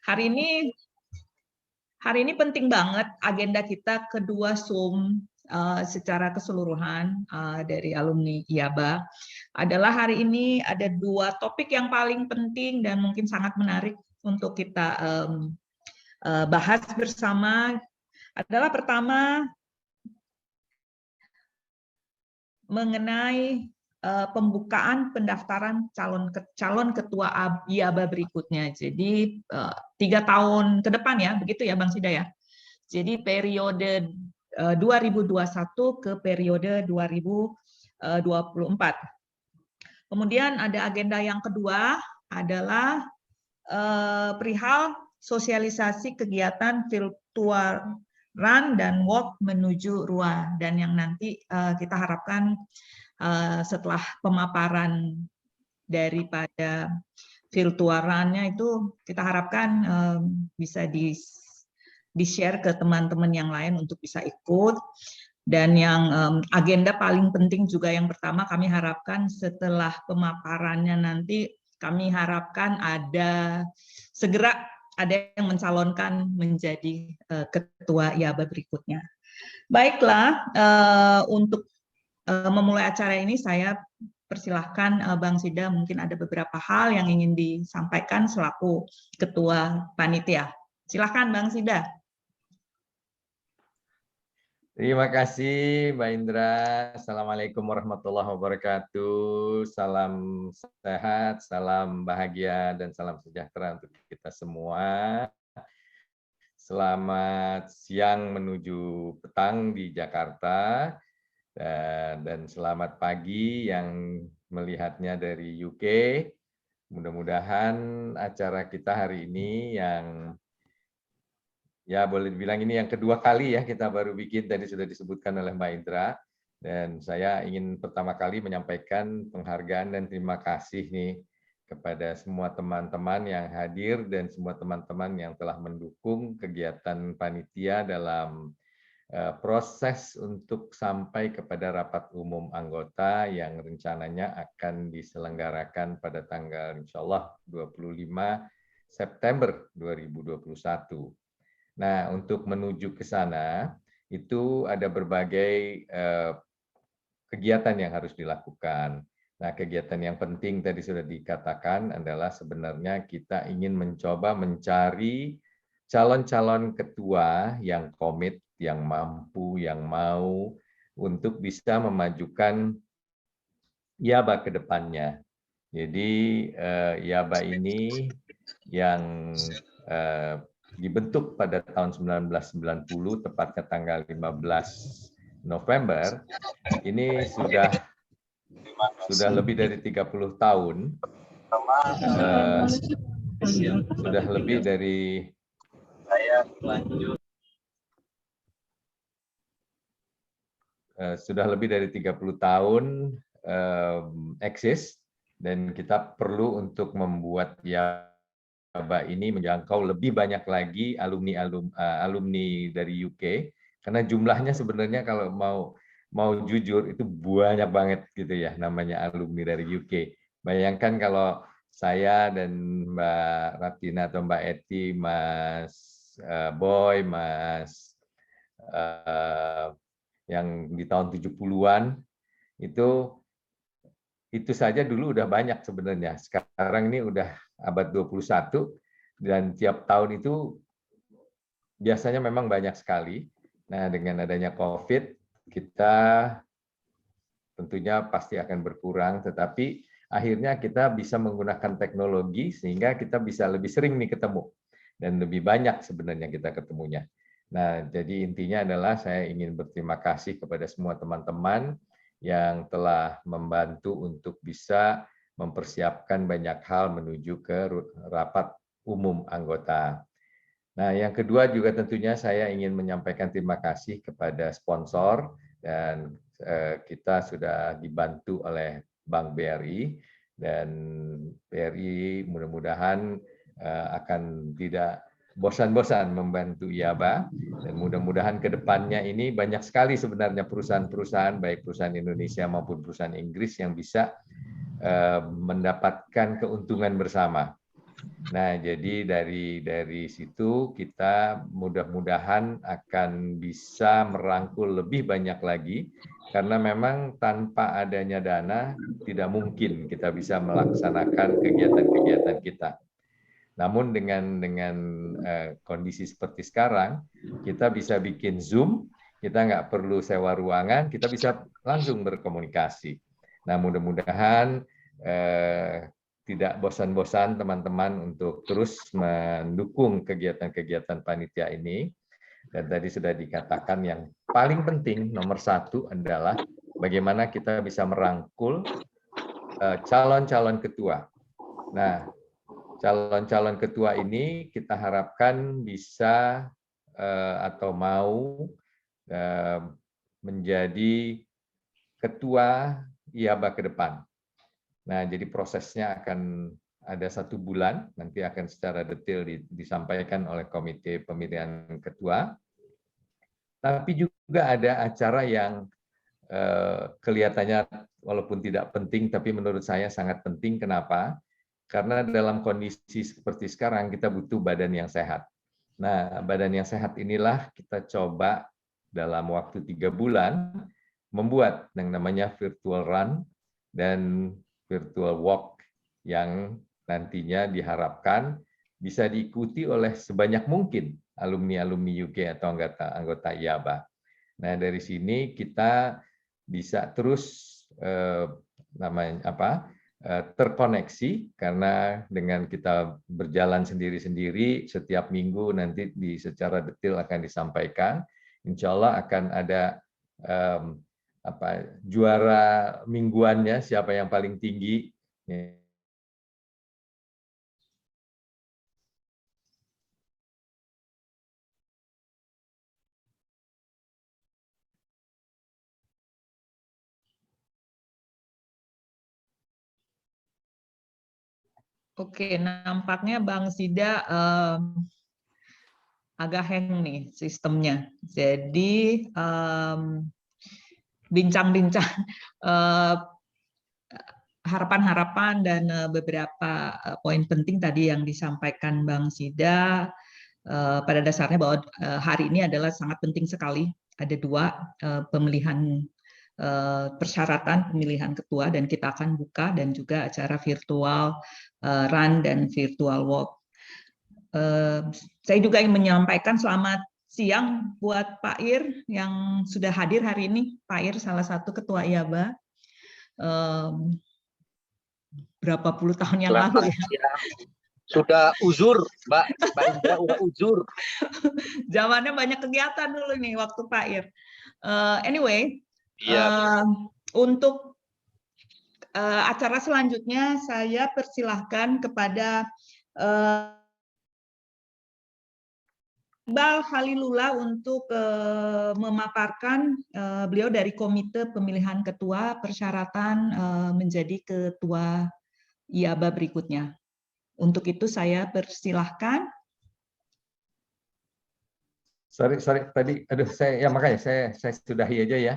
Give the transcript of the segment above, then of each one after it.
Hari ini penting banget agenda kita kedua Zoom secara keseluruhan dari alumni IABA adalah hari ini ada dua topik yang paling penting dan mungkin sangat menarik untuk kita bahas bersama. Adalah pertama mengenai pembukaan pendaftaran calon ketua IABA berikutnya. Jadi 3 tahun ke depan ya, begitu ya Bang Sida ya. Jadi periode 2021 ke periode 2024. Kemudian ada agenda yang kedua adalah perihal sosialisasi kegiatan virtual run dan walk menuju RUA, dan yang nanti kita harapkan setelah pemaparan daripada virtual run-nya itu kita harapkan bisa di-share ke teman-teman yang lain untuk bisa ikut. Dan yang agenda paling penting juga yang pertama kami harapkan setelah pemaparannya nanti kami harapkan segera ada yang mencalonkan menjadi ketua IABA berikutnya. Baiklah, untuk memulai acara ini saya persilahkan Bang Sida, mungkin ada beberapa hal yang ingin disampaikan selaku ketua panitia. Silahkan Bang Sida. Terima kasih Mbak Indra. Assalamualaikum warahmatullahi wabarakatuh. Salam sehat, salam bahagia, dan salam sejahtera untuk kita semua. Selamat siang menuju petang di Jakarta, dan selamat pagi yang melihatnya dari UK. Mudah-mudahan acara kita hari ini yang ya boleh dibilang ini yang kedua kali ya kita baru bikin, tadi sudah disebutkan oleh Mbak Indra, dan saya ingin pertama kali menyampaikan penghargaan dan terima kasih nih kepada semua teman-teman yang hadir dan semua teman-teman yang telah mendukung kegiatan panitia dalam proses untuk sampai kepada rapat umum anggota yang rencananya akan diselenggarakan pada tanggal insya Allah 25 September 2021. Nah, untuk menuju ke sana, itu ada berbagai kegiatan yang harus dilakukan. Nah, kegiatan yang penting tadi sudah dikatakan adalah sebenarnya kita ingin mencoba mencari calon-calon ketua yang komit, yang mampu, yang mau untuk bisa memajukan IABA ke depannya. Jadi, IABA ini yang dibentuk pada tahun 1990, tepatnya tanggal 15 November, ini sudah lebih dari 30 tahun, sudah lebih dari sudah lebih dari 30 tahun eksis, dan kita perlu untuk membuat IABA ini menjangkau lebih banyak lagi alumni dari UK, karena jumlahnya sebenarnya kalau mau jujur itu banyak banget gitu ya, namanya alumni dari UK. Bayangkan kalau saya dan Mbak Ratina atau Mbak Eti, Mas Boy, Mas yang di tahun 70-an itu saja dulu udah banyak sebenarnya. Sekarang ini udah abad 21, dan tiap tahun itu biasanya memang banyak sekali. Nah, dengan adanya COVID, kita tentunya pasti akan berkurang, tetapi akhirnya kita bisa menggunakan teknologi sehingga kita bisa lebih sering nih ketemu, dan lebih banyak sebenarnya kita ketemunya. Nah, jadi intinya adalah saya ingin berterima kasih kepada semua teman-teman yang telah membantu untuk bisa mempersiapkan banyak hal menuju ke rapat umum anggota. Nah, yang kedua juga tentunya saya ingin menyampaikan terima kasih kepada sponsor, dan kita sudah dibantu oleh Bank BRI, dan BRI mudah-mudahan akan tidak bosan-bosan membantu IABA, dan mudah-mudahan ke depannya ini banyak sekali sebenarnya perusahaan-perusahaan, baik perusahaan Indonesia maupun perusahaan Inggris yang bisa mendapatkan keuntungan bersama. Nah, jadi dari situ kita mudah-mudahan akan bisa merangkul lebih banyak lagi, karena memang tanpa adanya dana tidak mungkin kita bisa melaksanakan kegiatan-kegiatan kita. Namun dengan kondisi seperti sekarang, kita bisa bikin Zoom, kita nggak perlu sewa ruangan, kita bisa langsung berkomunikasi. Nah, mudah-mudahan tidak bosan-bosan teman-teman untuk terus mendukung kegiatan-kegiatan panitia ini. Dan tadi sudah dikatakan yang paling penting nomor satu adalah bagaimana kita bisa merangkul calon-calon ketua. Nah, calon-calon ketua ini kita harapkan bisa atau mau menjadi ketua IABA ke depan. Nah, jadi prosesnya akan ada 1 bulan, nanti akan secara detail disampaikan oleh komite pemilihan ketua. Tapi juga ada acara yang kelihatannya walaupun tidak penting, tapi menurut saya sangat penting. Kenapa? Karena dalam kondisi seperti sekarang kita butuh badan yang sehat. Nah, badan yang sehat inilah kita coba dalam waktu 3 bulan membuat yang namanya virtual run dan virtual walk yang nantinya diharapkan bisa diikuti oleh sebanyak mungkin alumni-alumni UK atau anggota IABA. Nah, dari sini kita bisa terus terkoneksi, karena dengan kita berjalan sendiri-sendiri setiap minggu nanti secara detail akan disampaikan. Insya Allah akan ada juara mingguannya, siapa yang paling tinggi. Oke, nampaknya Bang Sida agak hang nih sistemnya. Jadi bincang-bincang harapan-harapan dan beberapa poin penting tadi yang disampaikan Bang Sida pada dasarnya bahwa hari ini adalah sangat penting sekali. Ada 2 pemilihan persyaratan pemilihan ketua, dan kita akan buka, dan juga acara virtual run dan virtual walk. Saya juga ingin menyampaikan selamat siang buat Pak Ir yang sudah hadir hari ini. Pak Ir salah satu ketua IABA. Berapa puluh tahun yang lalu ya. Sudah uzur, Mbak Indra udah uzur. Zamannya banyak kegiatan dulu nih waktu Pak Ir. Anyway, untuk acara selanjutnya saya persilahkan kepada Iqbal Khalilullah untuk memaparkan, beliau dari Komite Pemilihan Ketua persyaratan menjadi ketua IABA berikutnya. Untuk itu saya persilahkan. Sorry tadi, aduh makanya saya sudahi aja ya.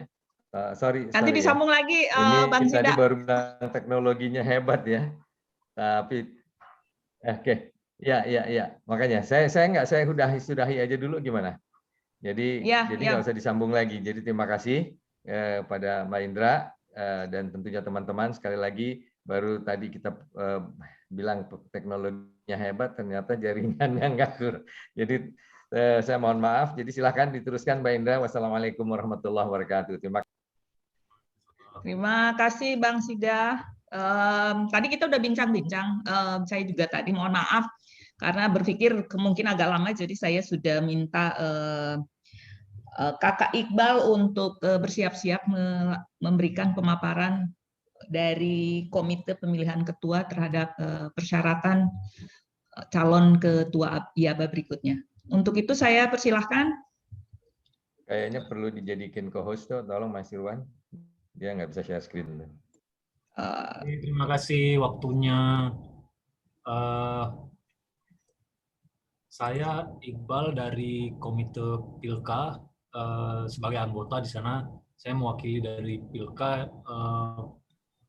Sorry. Nanti disambung ya. lagi, Ini Bang Sida. tadi baru bilang teknologinya hebat ya. Tapi oke. Ya. Makanya saya sudahi aja dulu gimana? Jadi nggak usah disambung lagi. Jadi terima kasih pada Mbak Indra dan tentunya teman-teman. Sekali lagi baru tadi kita bilang teknologinya hebat, ternyata jaringannya ngatur. Jadi saya mohon maaf. Jadi silakan diteruskan Mbak Indra. Wassalamualaikum warahmatullahi wabarakatuh. Terima kasih Bang Sida. Tadi kita udah bincang-bincang. Saya juga tadi mohon maaf karena berpikir mungkin agak lama, jadi saya sudah minta Kakak Iqbal untuk bersiap-siap memberikan pemaparan dari Komite Pemilihan Ketua terhadap persyaratan calon ketua IABA berikutnya. Untuk itu saya persilahkan. Kayaknya perlu dijadikan co-host tuh, tolong Mas Irwan. Dia nggak bisa share screen. Terima kasih waktunya. Saya Iqbal dari Komite Pilka, sebagai anggota di sana. Saya mewakili dari Pilka,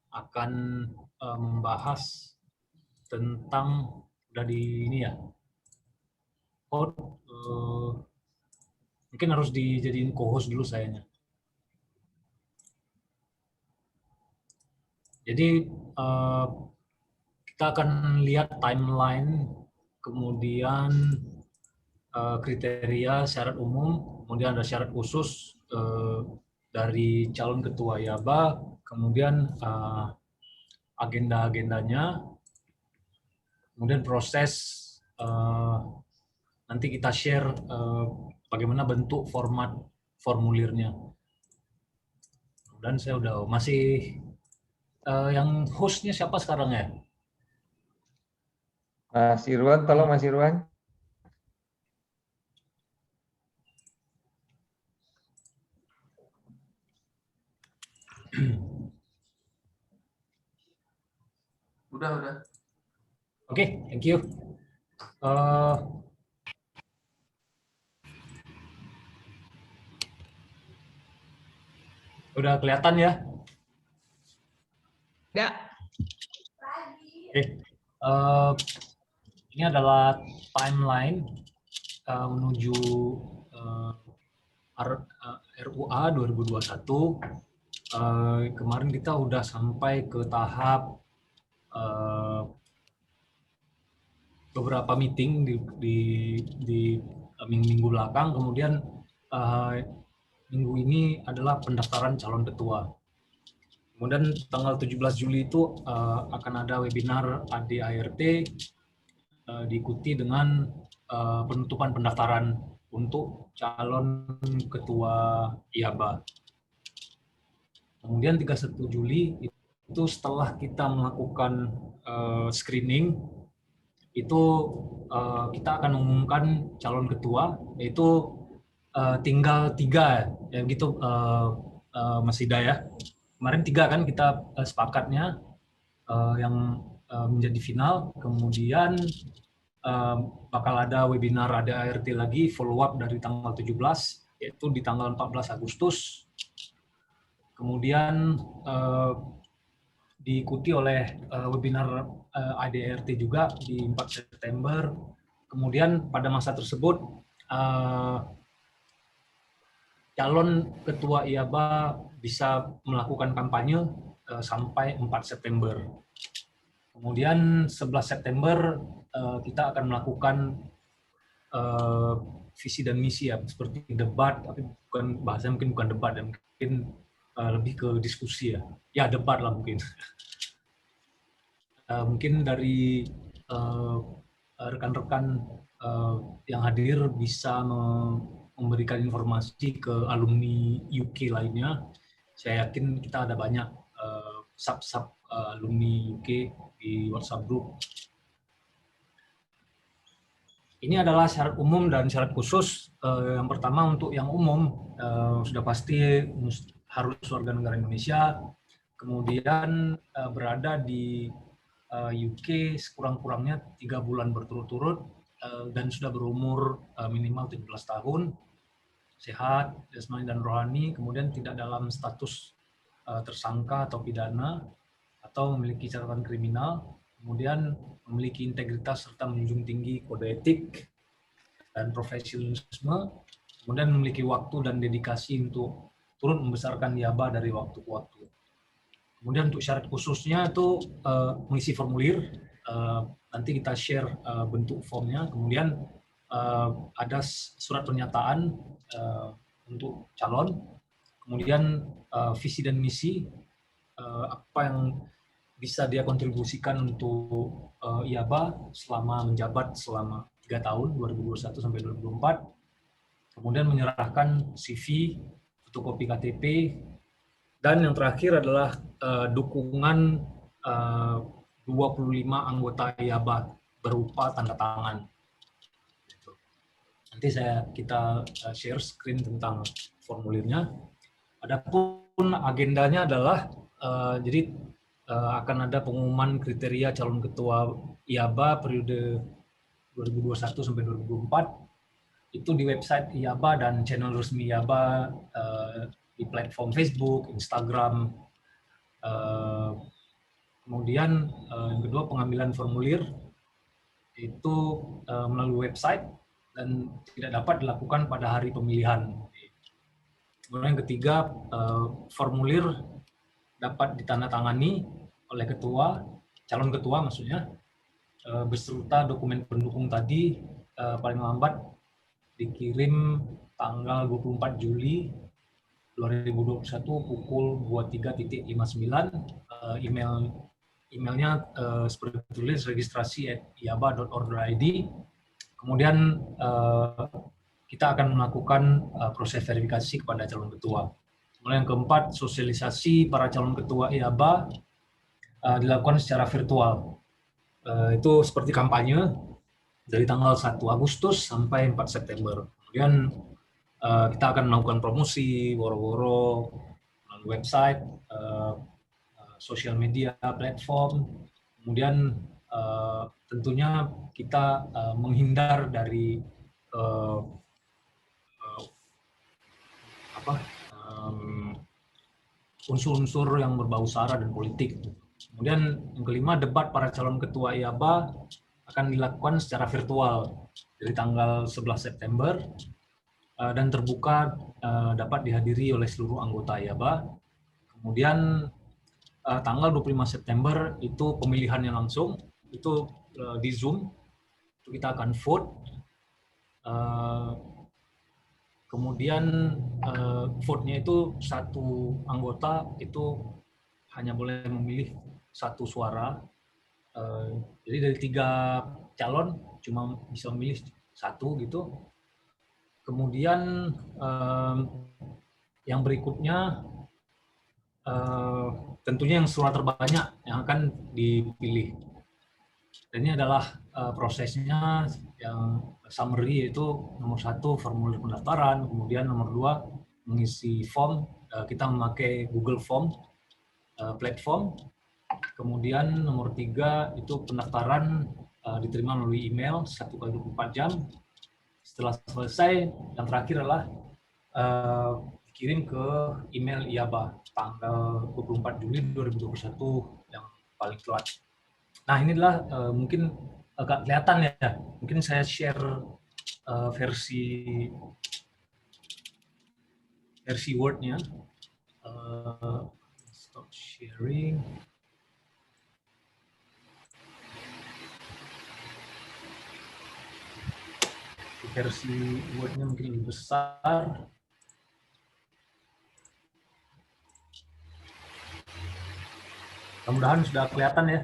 akan membahas tentang udah di ini ya. Oh, mungkin harus dijadiin co-host dulu sayanya. Jadi kita akan lihat timeline, kemudian kriteria, syarat umum, kemudian ada syarat khusus dari calon ketua IABA, kemudian agenda-agendanya, kemudian proses, nanti kita share bagaimana bentuk format formulirnya. Dan saya udah masih yang hostnya siapa sekarang ya? Mas Irwan, tolong Mas Irwan. Udah. Oke, thank you. Udah kelihatan ya? Ya. Oke. Ini adalah timeline menuju RUA 2021. Kemarin kita udah sampai ke tahap beberapa meeting di minggu belakang, kemudian minggu ini adalah pendaftaran calon ketua. Kemudian tanggal 17 Juli itu akan ada webinar ADART diikuti dengan penutupan pendaftaran untuk calon ketua IABA. Kemudian 31 Juli itu setelah kita melakukan screening, itu kita akan mengumumkan calon ketua, yaitu tinggal 3 ya gitu Mas Ida ya. Kemarin 3 kan kita sepakatnya yang menjadi final, kemudian bakal ada webinar ADART lagi follow up dari tanggal 17, yaitu di tanggal 14 Agustus. Kemudian diikuti oleh webinar ADART juga di 4 September. Kemudian pada masa tersebut calon ketua IABA bisa melakukan kampanye sampai 4 September. Kemudian 11 September kita akan melakukan visi dan misi ya, seperti debat, tapi bukan bahasanya mungkin bukan debat dan mungkin lebih ke diskusi ya. Ya debat lah mungkin. Mungkin dari rekan-rekan yang hadir bisa memberikan informasi ke alumni UK lainnya. Saya yakin kita ada banyak sub-sub alumni UK di WhatsApp group. Ini adalah syarat umum dan syarat khusus. Yang pertama untuk yang umum, sudah pasti harus warga negara Indonesia, kemudian berada di UK sekurang-kurangnya 3 bulan berturut-turut, dan sudah berumur minimal 17 tahun, sehat, jasmani dan rohani, kemudian tidak dalam status tersangka atau pidana, atau memiliki catatan kriminal, kemudian memiliki integritas serta menjunjung tinggi kode etik dan profesionalisme, kemudian memiliki waktu dan dedikasi untuk turut membesarkan IABA dari waktu ke waktu. Kemudian untuk syarat khususnya itu mengisi formulir, nanti kita share bentuk formnya, kemudian ada surat pernyataan untuk calon, kemudian visi dan misi, apa yang bisa dia kontribusikan untuk IABA selama menjabat selama 3 tahun, 2021 sampai 2024, kemudian menyerahkan CV, fotokopi KTP, dan yang terakhir adalah dukungan 25 anggota IABA berupa tanda tangan. Nanti kita share screen tentang formulirnya. Adapun agendanya adalah jadi akan ada pengumuman kriteria calon ketua IABA periode 2021 sampai 2024 itu di website IABA dan channel resmi IABA, di platform Facebook, Instagram. Kemudian yang kedua pengambilan formulir itu melalui website dan tidak dapat dilakukan pada hari pemilihan. Kemudian yang ketiga, formulir dapat ditandatangani oleh calon ketua maksudnya, beserta dokumen pendukung tadi paling lambat dikirim tanggal 24 Juli 2021 pukul 23.59. Emailnya seperti tulis registrasi@iaba.org.id. Kemudian kita akan melakukan proses verifikasi kepada calon ketua. Kemudian yang keempat, sosialisasi para calon ketua IABA dilakukan secara virtual. Itu seperti kampanye dari tanggal 1 Agustus sampai 4 September. Kemudian kita akan melakukan promosi, woro-woro, melalui website, sosial media, platform. Kemudian tentunya kita menghindar dari unsur-unsur yang berbau sara dan politik. Kemudian yang kelima, debat para calon ketua IABA akan dilakukan secara virtual dari tanggal 11 September dan terbuka, dapat dihadiri oleh seluruh anggota IABA. Kemudian tanggal 25 September itu pemilihannya langsung, itu di Zoom, itu kita akan vote. Kemudian vote-nya itu satu anggota itu hanya boleh memilih satu suara. Jadi dari 3 calon cuma bisa memilih satu gitu. Kemudian yang berikutnya tentunya yang suara terbanyak yang akan dipilih. Dan ini adalah prosesnya yang summary, yaitu nomor 1 formulir pendaftaran, kemudian nomor 2 mengisi form, kita memakai Google Form platform, kemudian nomor 3 itu pendaftaran diterima melalui email 1x24 jam. Setelah selesai, yang terakhir adalah dikirim ke email IABA tanggal 24 Juli 2021 yang paling telat. Nah, inilah mungkin agak kelihatan ya. Mungkin saya share versi Word-nya. Stop sharing. Versi Word-nya mungkin lebih besar. Mudah-mudahan sudah kelihatan ya.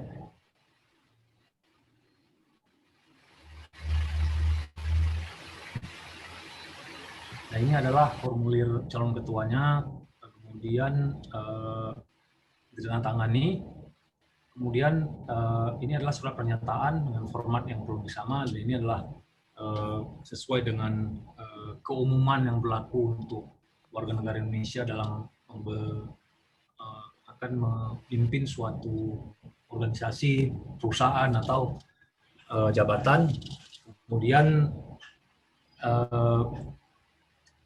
Nah, ini adalah formulir calon ketuanya, kemudian ditandatangani. Kemudian ini adalah surat pernyataan dengan format yang kurang lebih sama. Dan ini adalah sesuai dengan keumuman yang berlaku untuk warga negara Indonesia dalam akan memimpin suatu organisasi, perusahaan atau jabatan. Kemudian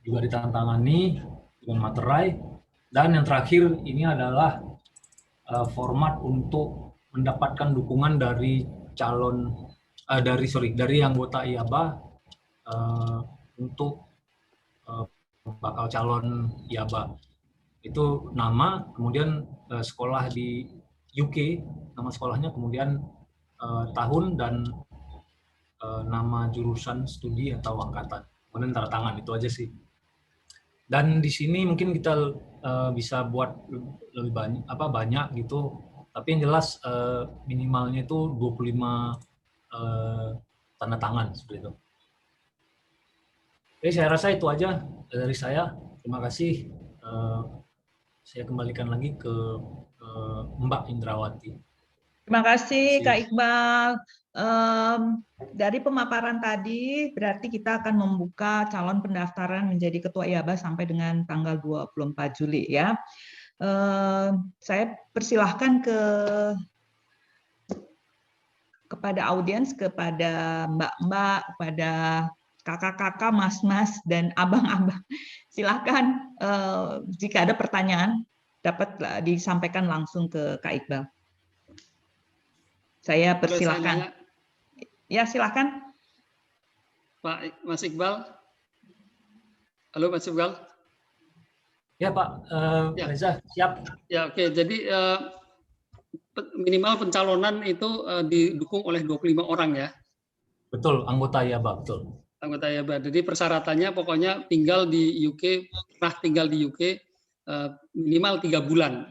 juga ditandatangani dengan materai. Dan yang terakhir ini adalah format untuk mendapatkan dukungan dari dari anggota IABA untuk bakal calon IABA. Itu nama, kemudian sekolah di UK, nama sekolahnya, kemudian tahun dan nama jurusan studi atau angkatan. Kemudian tanda tangan, itu aja sih. Dan di sini mungkin kita bisa buat lebih banyak gitu, tapi yang jelas minimalnya itu 25 tanda tangan seperti itu. Jadi saya rasa itu aja dari saya. Terima kasih. Saya kembalikan lagi ke Mbak Indrawati. Terima kasih Kak Iqbal. Dari pemaparan tadi berarti kita akan membuka calon pendaftaran menjadi ketua IABA sampai dengan tanggal 24 Juli ya. Saya persilahkan kepada audiens, kepada mbak-mbak, kepada kakak-kakak, mas-mas, dan abang-abang. Silahkan jika ada pertanyaan dapat disampaikan langsung ke Kak Iqbal. Saya persilahkan. Ya, silakan. Pak Mas Iqbal. Halo Mas Iqbal. Ya Pak Ya. Reza, siap. Ya, oke. Jadi minimal pencalonan itu didukung oleh 25 orang ya. Betul, anggota IABA, betul. Anggota IABA. Jadi persyaratannya pokoknya tinggal di UK, pernah tinggal di UK minimal 3 bulan.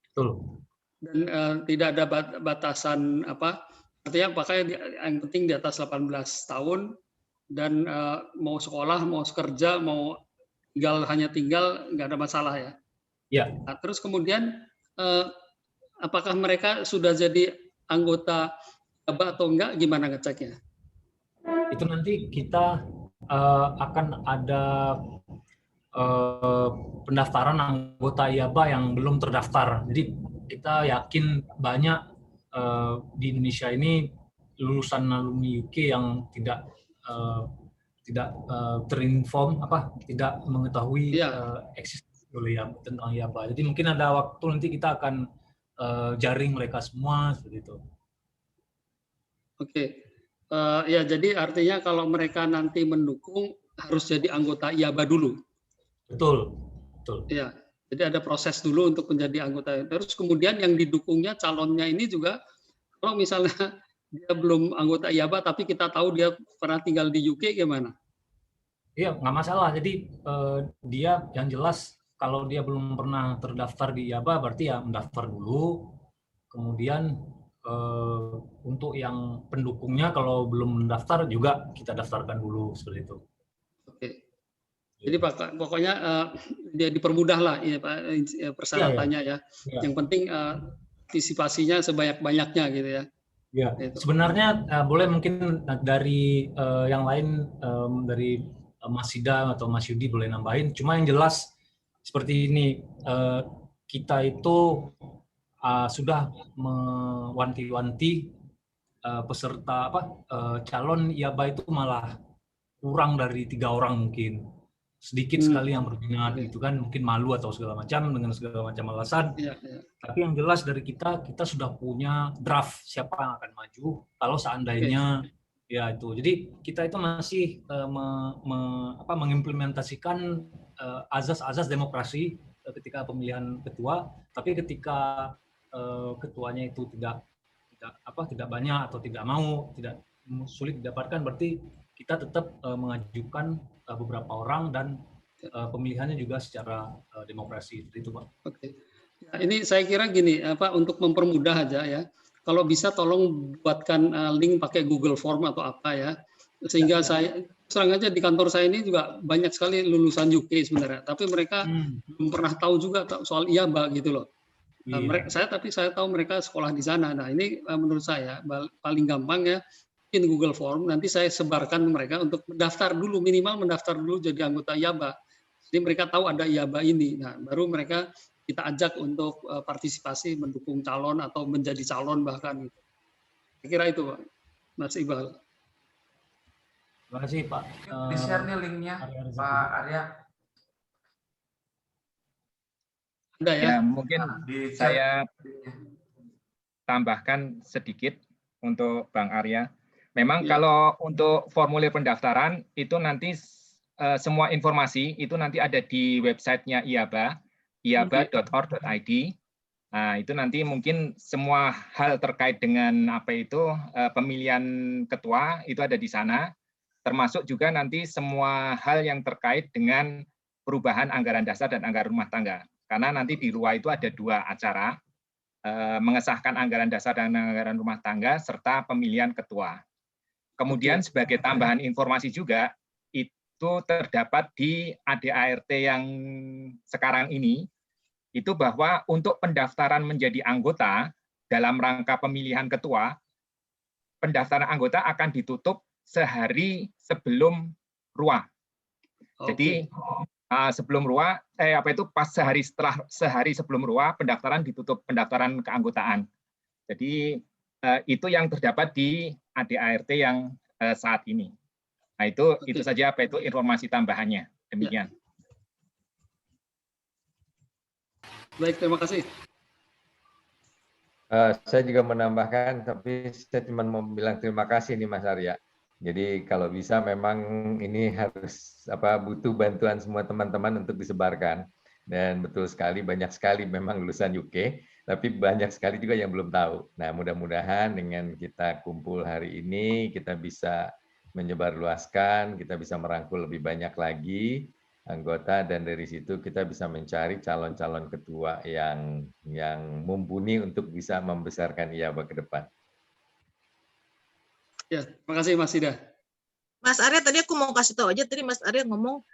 Betul. Dan tidak ada batasan apa, artinya pakai yang penting di atas 18 tahun dan mau sekolah, mau kerja, mau hanya tinggal nggak ada masalah ya. Ya. Nah, terus kemudian apakah mereka sudah jadi anggota IABA atau enggak? Gimana ngeceknya? Itu nanti kita akan ada pendaftaran anggota IABA yang belum terdaftar. Jadi kita yakin banyak di Indonesia ini lulusan alumni UK yang tidak terinform, tidak mengetahui eksistensi tentang IABA. Jadi mungkin ada waktu nanti kita akan jaring mereka semua seperti itu. Oke. Ya, jadi artinya kalau mereka nanti mendukung harus jadi anggota IABA dulu. Betul, betul. Ya, jadi ada proses dulu untuk menjadi anggota. Terus kemudian yang didukungnya calonnya ini juga, kalau misalnya dia belum anggota IABA tapi kita tahu dia pernah tinggal di UK, gimana? Iya, nggak masalah. Jadi dia yang jelas kalau dia belum pernah terdaftar di IABA berarti ya mendaftar dulu. Kemudian untuk yang pendukungnya kalau belum mendaftar juga kita daftarkan dulu seperti itu. Oke. Jadi pokoknya dia dipermudah lah ya, Pak, persyaratannya ya. Yang penting antisipasinya sebanyak-banyaknya gitu ya. Ya. Sebenarnya boleh mungkin dari yang lain dari Mas Sida atau Mas Yudi boleh nambahin. Cuma yang jelas seperti ini, kita itu sudah mewanti-wanti peserta calon IABA itu malah kurang dari 3 orang mungkin. Sedikit sekali yang berminat gitu kan, mungkin malu atau segala macam dengan segala macam alasan. Tapi yang jelas dari kita sudah punya draft siapa yang akan maju kalau seandainya ya itu. Jadi kita itu masih mengimplementasikan azas-azas demokrasi ketika pemilihan ketua, tapi ketika ketuanya itu tidak banyak atau tidak mau, tidak sulit didapatkan, berarti kita tetap mengajukan beberapa orang dan pemilihannya juga secara demokrasi. Itu Pak. Oke. Ya, ini saya kira gini, untuk mempermudah aja ya. Kalau bisa tolong buatkan link pakai Google Form atau apa ya, sehingga saya serang aja di kantor saya ini juga banyak sekali lulusan UK sebenarnya, tapi mereka belum pernah tahu juga soal IABA gitu loh. Tapi saya tahu mereka sekolah di sana. Nah ini menurut saya paling gampang ya, bikin Google Form, nanti saya sebarkan mereka untuk mendaftar dulu, minimal mendaftar dulu jadi anggota IABA. Jadi mereka tahu ada IABA ini. Nah baru mereka kita ajak untuk partisipasi mendukung calon atau menjadi calon bahkan. Saya kira itu Pak, Mas Iqbal. Terima kasih Pak. Di-share nih linknya Pak Arya. Ada ya? Ya, mungkin saya tambahkan sedikit untuk Bang Arya. Memang kalau untuk formulir pendaftaran itu nanti semua informasi itu nanti ada di websitenya IABA, iaba.org.id. Nah, itu nanti mungkin semua hal terkait dengan pemilihan ketua itu ada di sana, termasuk juga nanti semua hal yang terkait dengan perubahan anggaran dasar dan anggaran rumah tangga. Karena nanti di luar itu ada 2 acara, mengesahkan anggaran dasar dan anggaran rumah tangga, serta pemilihan ketua. Kemudian sebagai tambahan informasi juga, itu terdapat di ADART yang sekarang ini, itu bahwa untuk pendaftaran menjadi anggota dalam rangka pemilihan ketua, pendaftaran anggota akan ditutup sehari sebelum RUA. Jadi sebelum RUA, pas sehari sebelum RUA pendaftaran ditutup, pendaftaran keanggotaan. Jadi itu yang terdapat di ADART yang saat ini. Nah itu saja informasi tambahannya. Demikian. Baik, terima kasih. Saya juga menambahkan, tapi saya cuma mau bilang terima kasih nih Mas Arya. Jadi kalau bisa memang ini harus butuh bantuan semua teman-teman untuk disebarkan. Dan betul sekali, banyak sekali memang lulusan UK, tapi banyak sekali juga yang belum tahu. Nah, mudah-mudahan dengan kita kumpul hari ini, kita bisa menyebarluaskan, kita bisa merangkul lebih banyak lagi anggota, dan dari situ kita bisa mencari calon-calon ketua yang mumpuni untuk bisa membesarkan IABA ke depan. Ya, terima kasih Mas Ida. Mas Arya, tadi aku mau kasih tahu aja, tadi Mas Arya ngomong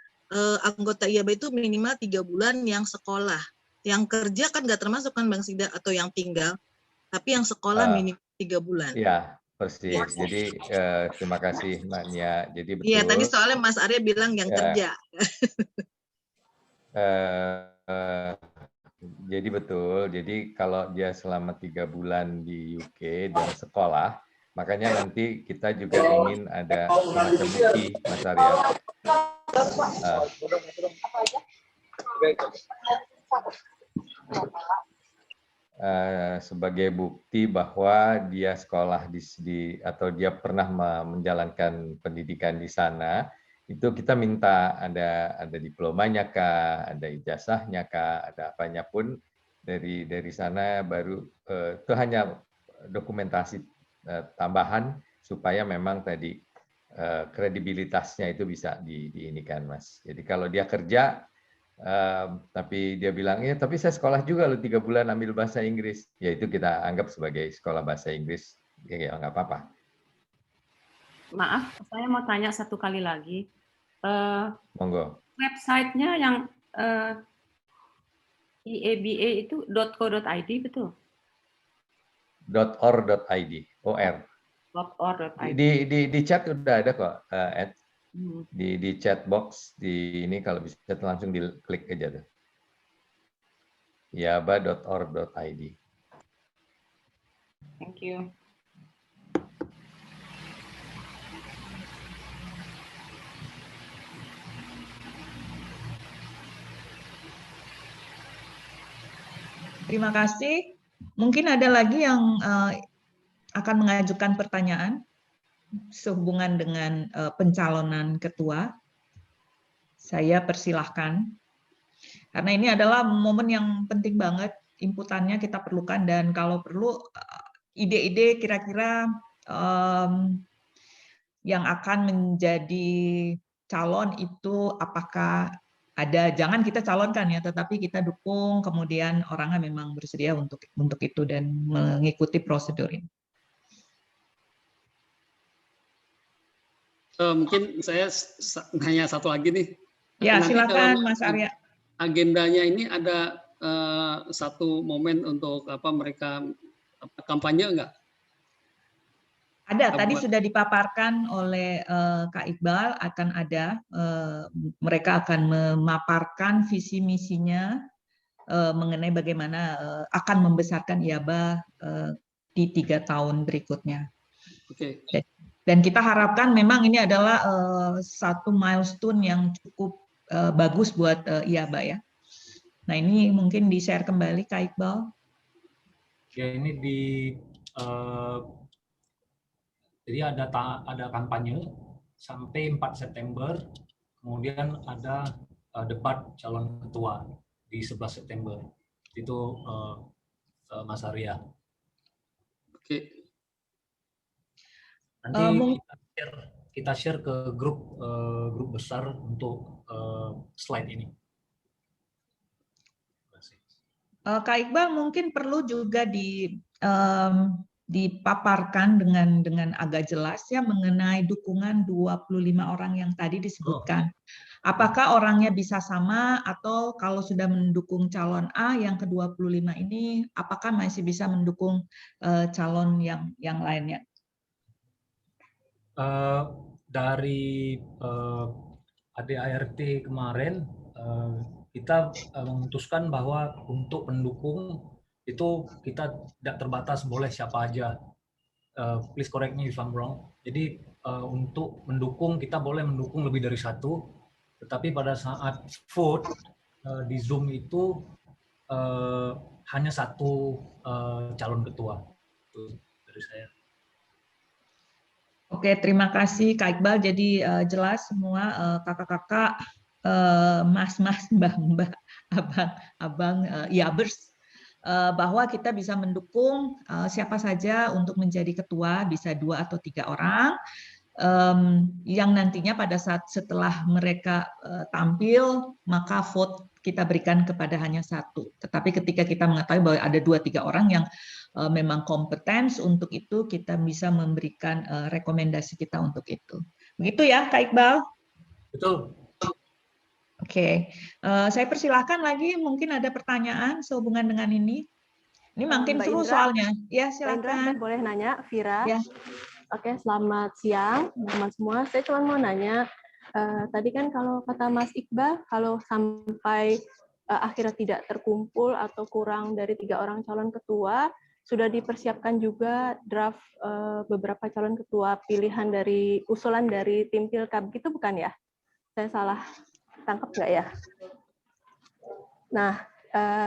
anggota IABA itu minimal 3 bulan yang sekolah. Yang kerja kan nggak termasuk kan Bang Sida, atau yang tinggal, tapi yang sekolah minimal 3 bulan. Iya, persis. Ya. Jadi terima kasih Mbak Nia. Jadi betul. Iya, tadi soalnya Mas Arya bilang yang kerja. Jadi betul. Jadi kalau dia selama 3 bulan di UK dan sekolah, makanya nanti kita juga ingin ada semacam bukti, Mas Arya. Sebagai bukti bahwa dia sekolah atau dia pernah menjalankan pendidikan di sana, itu kita minta ada diplomanya kah, ada ijazahnya kah, ada apanya pun dari sana, baru itu hanya dokumentasi tambahan supaya memang tadi kredibilitasnya itu bisa diinikan, Mas. Jadi kalau dia kerja tapi dia bilang, ya tapi saya sekolah juga loh 3 bulan ambil bahasa Inggris, ya itu kita anggap sebagai sekolah bahasa Inggris, ya nggak apa-apa. Maaf, saya mau tanya satu kali lagi. Monggo. Websitenya yang IABA itu .co.id betul? .or.id, OR. .or.id. Di chat udah ada kok, Ed. Di chat box di ini kalau bisa langsung diklik aja tuh. iaba.or.id. Thank you. Terima kasih. Mungkin ada lagi yang akan mengajukan pertanyaan sehubungan dengan pencalonan ketua. Saya persilahkan. Karena ini adalah momen yang penting banget, inputannya kita perlukan, dan kalau perlu ide-ide kira-kira yang akan menjadi calon itu apakah ada, jangan kita calonkan ya, tetapi kita dukung, kemudian orangnya memang bersedia untuk itu dan mengikuti prosedur ini. Mungkin saya nanya satu lagi nih. Ya, silakan Mas Arya. Agendanya ini ada satu momen untuk mereka kampanye enggak? Ada, tadi sudah dipaparkan oleh Kak Iqbal, akan ada, mereka akan memaparkan visi misinya mengenai bagaimana akan membesarkan IABA di 3 tahun berikutnya. Oke. Dan kita harapkan memang ini adalah satu milestone yang cukup bagus buat IABA ya. Nah ini mungkin di-share kembali Kak Iqbal. Ya ini jadi ada kampanye sampai 4 September, kemudian ada debat calon ketua di 11 September. Itu Mas Arya. Oke. Nanti kita share ke grup besar untuk slide ini. Kak Iqbal mungkin perlu juga dipaparkan dengan agak jelas ya mengenai dukungan 25 orang yang tadi disebutkan. Apakah orangnya bisa sama, atau kalau sudah mendukung calon A yang ke-25 ini, apakah masih bisa mendukung calon yang lainnya? Dari ADART kemarin kita memutuskan bahwa untuk pendukung itu kita tidak terbatas, boleh siapa aja. Please correct me if I'm wrong. Jadi untuk mendukung kita boleh mendukung lebih dari 1, tetapi pada saat vote di Zoom itu hanya satu calon ketua. Itu dari saya. Oke, terima kasih Kak Iqbal. Jadi jelas semua kakak-kakak, mas-mas, mbah-mbah, abang-abang, Iabers, bahwa kita bisa mendukung siapa saja untuk menjadi ketua, bisa 2 atau 3 orang, yang nantinya pada saat setelah mereka tampil, maka vote kita berikan kepada hanya 1. Tetapi ketika kita mengetahui bahwa ada 2-3 orang yang memang kompeten untuk itu, kita bisa memberikan rekomendasi kita untuk itu. Begitu ya, Kak Iqbal? Betul. Oke, saya persilahkan lagi, mungkin ada pertanyaan sehubungan dengan ini. Ini makin Mbak seru Indra, soalnya. Ya, Mbak Indra, silakan. saya boleh nanya, Vira? Ya. Oke, selamat siang, teman-teman semua. Saya cuma mau nanya, tadi kan kalau kata Mas Iqbal, kalau sampai akhirnya tidak terkumpul atau kurang dari 3 orang calon ketua, sudah dipersiapkan juga draft beberapa calon ketua pilihan dari usulan dari tim Pilkab, gitu bukan ya? Saya salah tangkap nggak ya? Nah,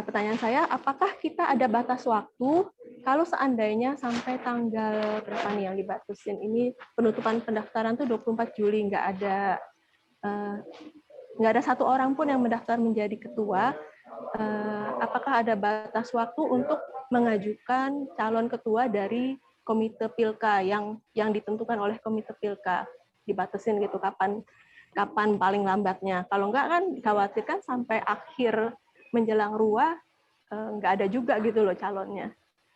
pertanyaan saya, apakah kita ada batas waktu kalau seandainya sampai tanggal berapa nih yang dibatasin ini, penutupan pendaftaran tuh 24 Juli, nggak ada 1 orang pun yang mendaftar menjadi ketua, apakah ada batas waktu untuk mengajukan calon ketua dari komite Pilka yang ditentukan oleh komite Pilka, dibatasin gitu kapan paling lambatnya? Kalau nggak kan dikhawatirkan sampai akhir menjelang RUA nggak ada juga gitu loh calonnya.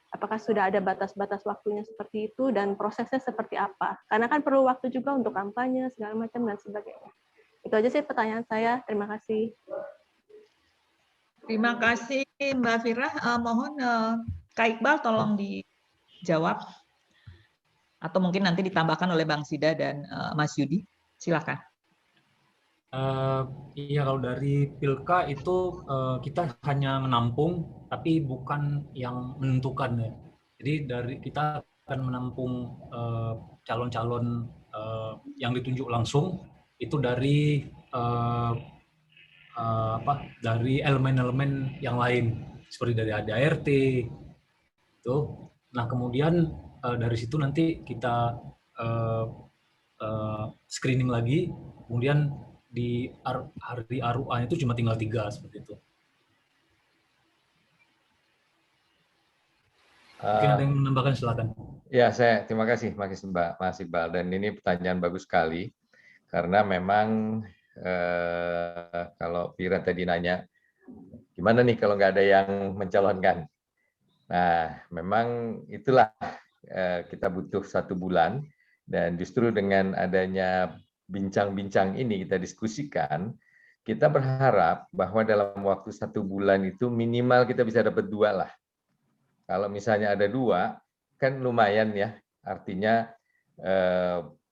Apakah sudah ada batas-batas waktunya seperti itu dan prosesnya seperti apa? Karena kan perlu waktu juga untuk kampanye segala macam dan sebagainya. Itu aja sih pertanyaan saya. Terima kasih. Terima kasih Mbak Fira. Mohon Kak Iqbal tolong dijawab. Atau mungkin nanti ditambahkan oleh Bang Sida dan Mas Yudi. Silakan. Iya, kalau dari Pilka itu kita hanya menampung, tapi bukan yang menentukan ya. Jadi kita akan menampung calon-calon yang ditunjuk langsung itu dari dari elemen-elemen yang lain seperti dari ADART itu. Nah kemudian dari situ nanti kita screening lagi, kemudian di hari RUA itu cuma tinggal 3 seperti itu. Mungkin ada yang menambahkan, silakan. Ya, terima kasih Mas Iqbal. Dan ini pertanyaan bagus sekali karena memang kalau Vira tadi nanya gimana nih kalau nggak ada yang mencalonkan. Nah, memang itulah kita butuh 1 bulan dan justru dengan adanya bincang-bincang ini kita diskusikan, kita berharap bahwa dalam waktu 1 bulan itu minimal kita bisa dapat 2 lah. Kalau misalnya ada 2, kan lumayan ya. Artinya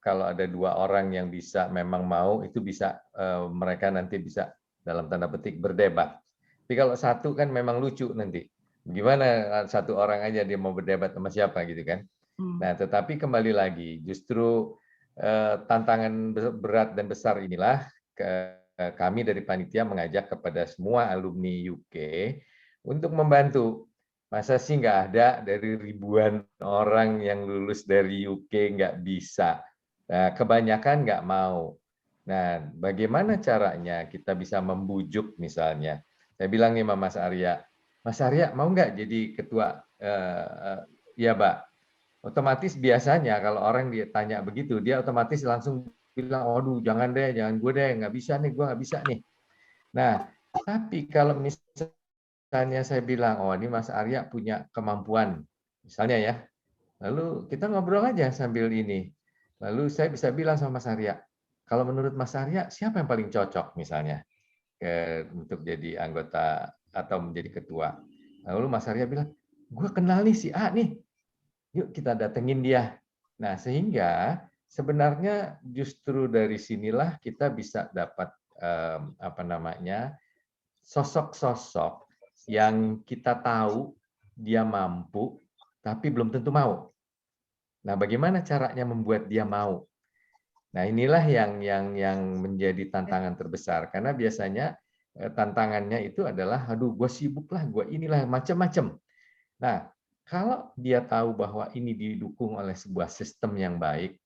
kalau ada 2 orang yang bisa memang mau, itu bisa mereka nanti bisa dalam tanda petik berdebat. Tapi kalau 1 kan memang lucu nanti. Gimana 1 orang aja dia mau berdebat sama siapa gitu kan. Nah, tetapi kembali lagi, justru tantangan berat dan besar inilah kami dari panitia mengajak kepada semua alumni UK untuk membantu. Masa sih nggak ada dari ribuan orang yang lulus dari UK nggak bisa. Nah, kebanyakan nggak mau. Nah, bagaimana caranya kita bisa membujuk misalnya? Saya bilang nih sama Mas Arya mau nggak jadi ketua? Iya, Mbak. Otomatis biasanya kalau orang dia tanya begitu, dia otomatis langsung bilang, "Aduh, jangan deh, jangan gue deh, nggak bisa nih, gue nggak bisa nih." Nah, tapi kalau misalnya saya bilang, "Oh, ini Mas Arya punya kemampuan," misalnya ya, lalu kita ngobrol aja sambil ini. Lalu saya bisa bilang sama Mas Arya, "Kalau menurut Mas Arya, siapa yang paling cocok misalnya untuk jadi anggota atau menjadi ketua?" Lalu Mas Arya bilang, "Gue kenal nih si A nih. Yuk kita datengin dia." Nah, sehingga sebenarnya justru dari sinilah kita bisa dapat sosok-sosok yang kita tahu dia mampu tapi belum tentu mau. Nah, bagaimana caranya membuat dia mau? Nah, inilah yang menjadi tantangan terbesar karena biasanya tantangannya itu adalah, aduh gue sibuk lah, gue inilah, macam-macam. Nah, kalau dia tahu bahwa ini didukung oleh sebuah sistem yang baik,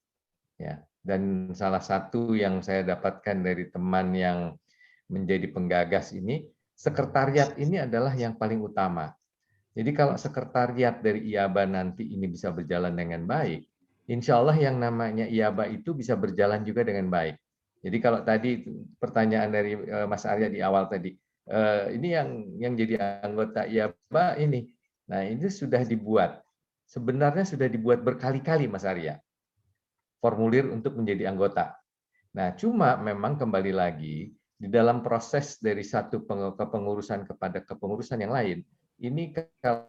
ya, dan salah satu yang saya dapatkan dari teman yang menjadi penggagas ini, sekretariat ini adalah yang paling utama. Jadi kalau sekretariat dari IABA nanti ini bisa berjalan dengan baik, insya Allah yang namanya IABA itu bisa berjalan juga dengan baik. Jadi kalau tadi pertanyaan dari Mas Arya di awal tadi, ini yang jadi anggota IABA ini, nah ini sudah dibuat. Sebenarnya sudah dibuat berkali-kali Mas Arya, formulir untuk menjadi anggota. Nah cuma memang kembali lagi, di dalam proses dari satu kepengurusan kepada kepengurusan yang lain, ini kalau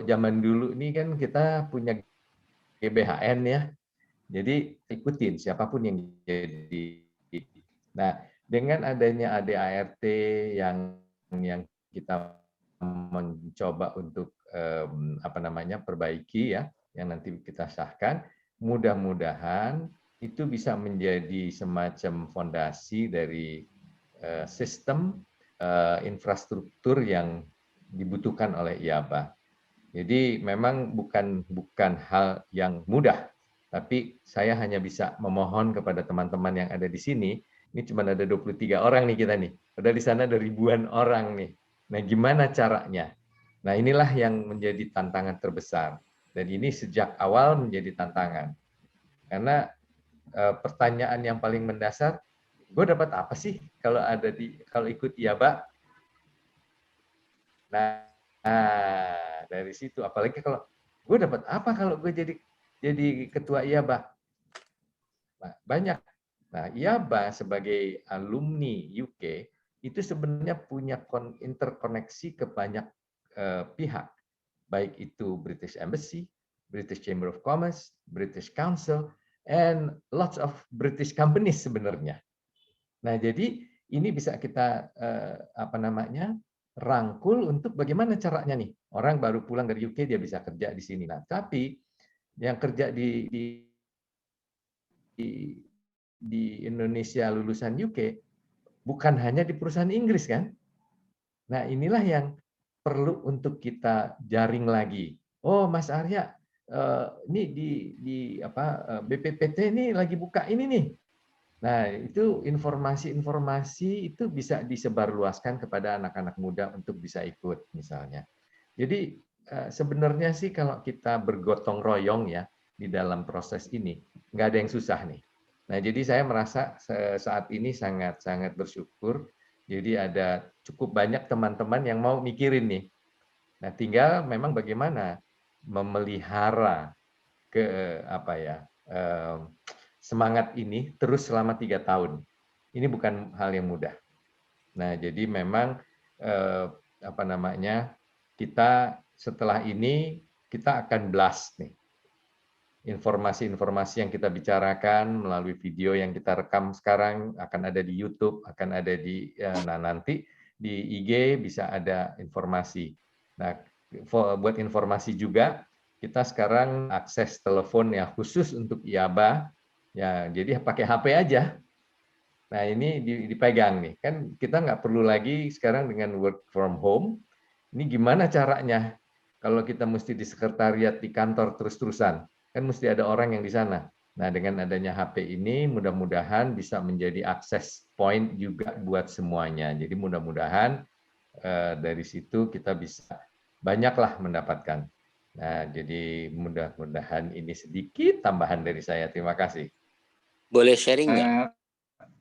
zaman dulu ini kan kita punya GBHN ya, jadi ikutin siapapun yang jadi. Nah dengan adanya ADART yang kita mencoba untuk perbaiki ya, yang nanti kita sahkan, mudah-mudahan itu bisa menjadi semacam fondasi dari sistem infrastruktur yang dibutuhkan oleh IABA. Jadi memang bukan hal yang mudah, tapi saya hanya bisa memohon kepada teman-teman yang ada di sini. Ini cuma ada 23 orang nih kita nih. Padahal di sana ada ribuan orang nih. Nah, gimana caranya? Nah, inilah yang menjadi tantangan terbesar. Dan ini sejak awal menjadi tantangan. Karena pertanyaan yang paling mendasar, gue dapat apa sih kalau ikut IABA? Nah, dari situ, apalagi kalau gue dapat apa kalau gue jadi ketua IABA? Nah, banyak. Nah, IABA sebagai alumni UK itu sebenarnya punya interkoneksi ke banyak pihak, baik itu British Embassy, British Chamber of Commerce, British Council, and lots of British companies sebenarnya. Nah, jadi ini bisa kita rangkul untuk bagaimana caranya nih. Orang baru pulang dari UK dia bisa kerja di sini. Nah, tapi yang kerja di Indonesia lulusan UK bukan hanya di perusahaan Inggris kan? Nah, inilah yang perlu untuk kita jaring lagi. Oh, Mas Arya, ini di BPPT ini lagi buka ini nih. Nah, itu informasi-informasi itu bisa disebarluaskan kepada anak-anak muda untuk bisa ikut misalnya. Jadi sebenarnya sih kalau kita bergotong royong ya di dalam proses ini, nggak ada yang susah nih. Nah, jadi saya merasa saat ini sangat-sangat bersyukur. Jadi ada cukup banyak teman-teman yang mau mikirin nih. Nah, tinggal memang bagaimana memelihara semangat ini terus selama 3 tahun. Ini bukan hal yang mudah. Nah, jadi memang kita setelah ini kita akan blast nih. Informasi-informasi yang kita bicarakan melalui video yang kita rekam sekarang akan ada di YouTube, akan ada di nanti di IG bisa ada informasi. Nah, buat informasi juga kita sekarang akses telepon yang khusus untuk IABA. Ya, jadi pakai HP aja. Nah, ini dipegang nih. Kan kita nggak perlu lagi sekarang dengan work from home. Ini gimana caranya? Kalau kita mesti di sekretariat di kantor terus-terusan, kan mesti ada orang yang di sana. Nah, dengan adanya HP ini mudah-mudahan bisa menjadi akses point juga buat semuanya. Jadi mudah-mudahan dari situ kita bisa banyaklah mendapatkan. Nah, jadi mudah-mudahan ini sedikit tambahan dari saya. Terima kasih. Boleh sharing nggak?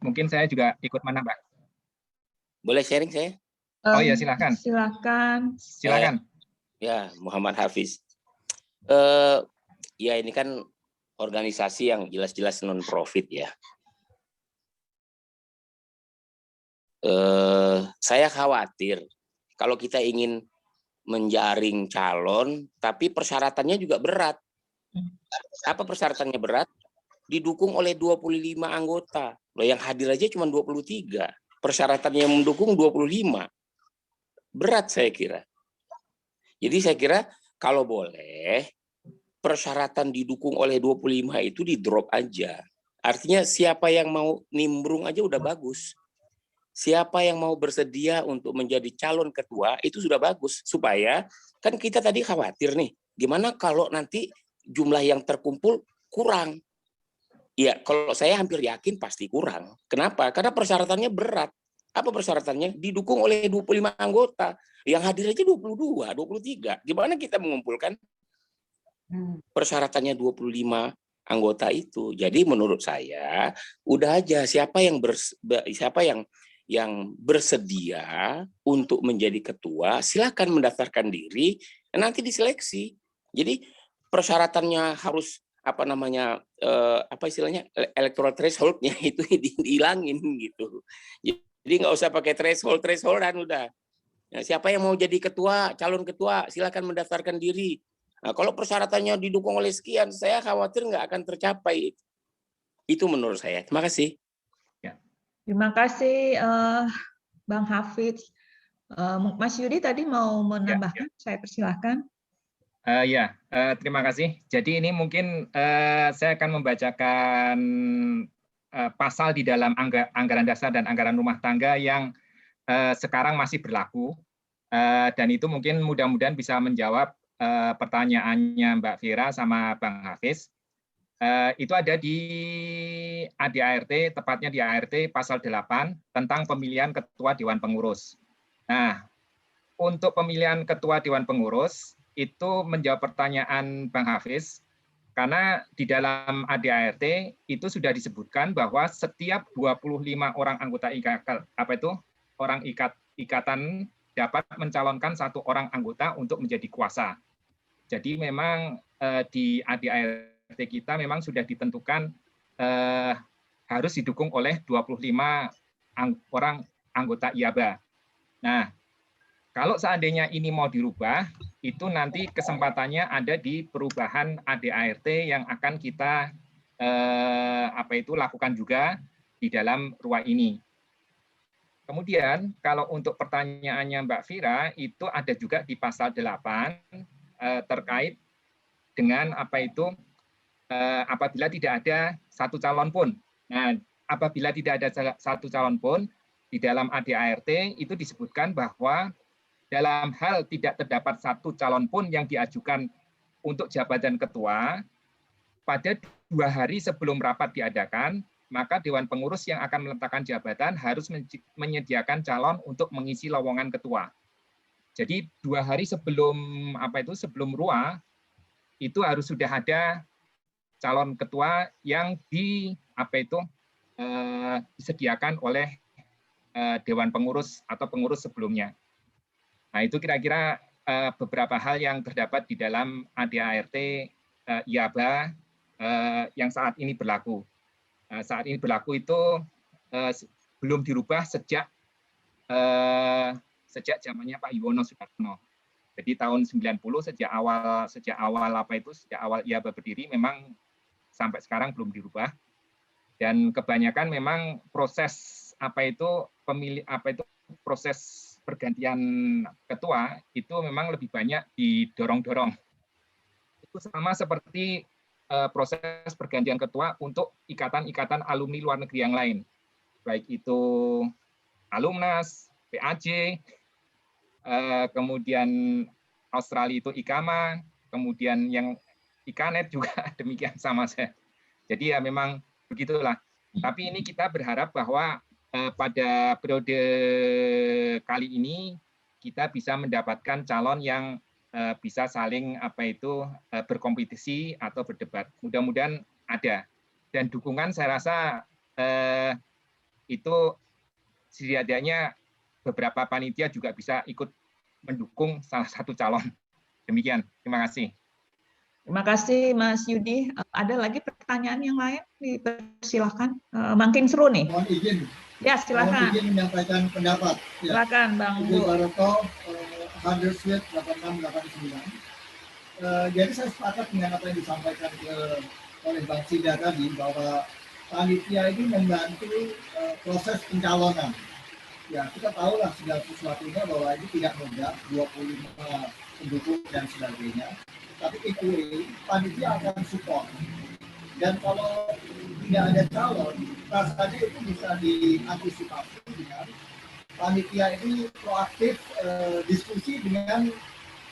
Mungkin saya juga ikut menambah. Boleh sharing saya? Oh ya, silakan. Silakan. Ya, Muhammad Hafiz. Ya, ini kan organisasi yang jelas-jelas non-profit ya. Saya khawatir kalau kita ingin menjaring calon, tapi persyaratannya juga berat. Apa persyaratannya berat? Didukung oleh 25 anggota. Loh, yang hadir aja cuma 23. Persyaratannya yang mendukung 25. Berat saya kira. Jadi saya kira kalau boleh persyaratan didukung oleh 25 itu di drop aja. Artinya siapa yang mau nimbrung aja udah bagus. siapa yang mau bersedia untuk menjadi calon ketua itu sudah bagus, supaya kan kita tadi khawatir nih, gimana kalau nanti jumlah yang terkumpul kurang. Ya, kalau saya hampir yakin pasti kurang. Kenapa? Karena persyaratannya berat. Apa persyaratannya? Didukung oleh 25 anggota. Yang hadir aja 22, 23. Gimana kita mengumpulkan persyaratannya 25 anggota itu? Jadi menurut saya udah aja siapa yang bersedia untuk menjadi ketua, silakan mendaftarkan diri, nanti diseleksi. Jadi persyaratannya harus electoral threshold-nya itu dihilangin gitu. Jadi nggak usah pakai thresholdan udah. Nah, siapa yang mau jadi ketua, calon ketua, silakan mendaftarkan diri. Nah, kalau persyaratannya didukung oleh sekian, saya khawatir nggak akan tercapai. Itu menurut saya. Terima kasih. Terima kasih Bang Hafiz. Mas Yudi tadi mau menambahkan, saya persilahkan. Terima kasih. Jadi ini mungkin saya akan membacakan pasal di dalam anggaran dasar dan anggaran rumah tangga yang sekarang masih berlaku, dan itu mungkin mudah-mudahan bisa menjawab pertanyaannya Mbak Vira sama Bang Hafiz. Itu ada di ADART, tepatnya di ART pasal 8 tentang pemilihan ketua Dewan Pengurus. Nah, untuk pemilihan ketua Dewan Pengurus itu menjawab pertanyaan Bang Hafiz, karena di dalam ADART itu sudah disebutkan bahwa setiap 25 orang anggota ikatan dapat mencalonkan 1 orang anggota untuk menjadi kuasa. Jadi memang di ADART kita memang sudah ditentukan harus didukung oleh 25 orang anggota IABA. Nah, kalau seandainya ini mau dirubah, itu nanti kesempatannya ada di perubahan ADART yang akan kita lakukan juga di dalam RUA ini. Kemudian kalau untuk pertanyaannya Mbak Vira, itu ada juga di pasal 8 terkait dengan apabila tidak ada 1 calon pun. Nah, apabila tidak ada 1 calon pun, di dalam ADART itu disebutkan bahwa dalam hal tidak terdapat 1 calon pun yang diajukan untuk jabatan ketua, pada 2 hari sebelum rapat diadakan, maka Dewan Pengurus yang akan meletakkan jabatan harus menyediakan calon untuk mengisi lowongan ketua. Jadi 2 hari sebelum sebelum RUA itu harus sudah ada calon ketua yang disediakan oleh Dewan Pengurus atau pengurus sebelumnya. Nah, itu kira-kira beberapa hal yang terdapat di dalam ADART IABA yang saat ini berlaku. Saat ini berlaku itu belum dirubah sejak zamannya Pak Yuwono Sudarsono. Jadi tahun 90 sejak awal IABA berdiri memang sampai sekarang belum dirubah. Dan kebanyakan memang proses proses pergantian ketua itu memang lebih banyak didorong-dorong. Itu sama seperti proses pergantian ketua untuk ikatan-ikatan alumni luar negeri yang lain. Baik itu Alumnas, PAJ, kemudian Australia itu IKAMA, kemudian yang IKANET juga demikian sama saya. Jadi ya memang begitulah. Tapi ini kita berharap bahwa pada periode kali ini kita bisa mendapatkan calon yang bisa saling berkompetisi atau berdebat. Mudah-mudahan ada. Dan dukungan saya rasa itu setidaknya beberapa panitia juga bisa ikut mendukung salah satu calon. Demikian. Terima kasih. Terima kasih Mas Yudi. Ada lagi pertanyaan yang lain? Silakan. Makin seru nih. Mohon izin. Ya, silakan. Mohon izin menyampaikan pendapat. Silakan Bang Bu. Baroto, Huddersfield 8689. Jadi saya sepakat dengan apa yang disampaikan oleh Bang Sida tadi, bahwa panitia ini membantu proses pencalonan. Ya, kita tahulah segala sesuatunya bahwa ini tidak mudah, 25 pendukung dan sebagainya. Tapi itu panitia akan support. Dan kalau tidak ada calon, rasanya itu bisa diantisipasi dengan panitia ini proaktif diskusi dengan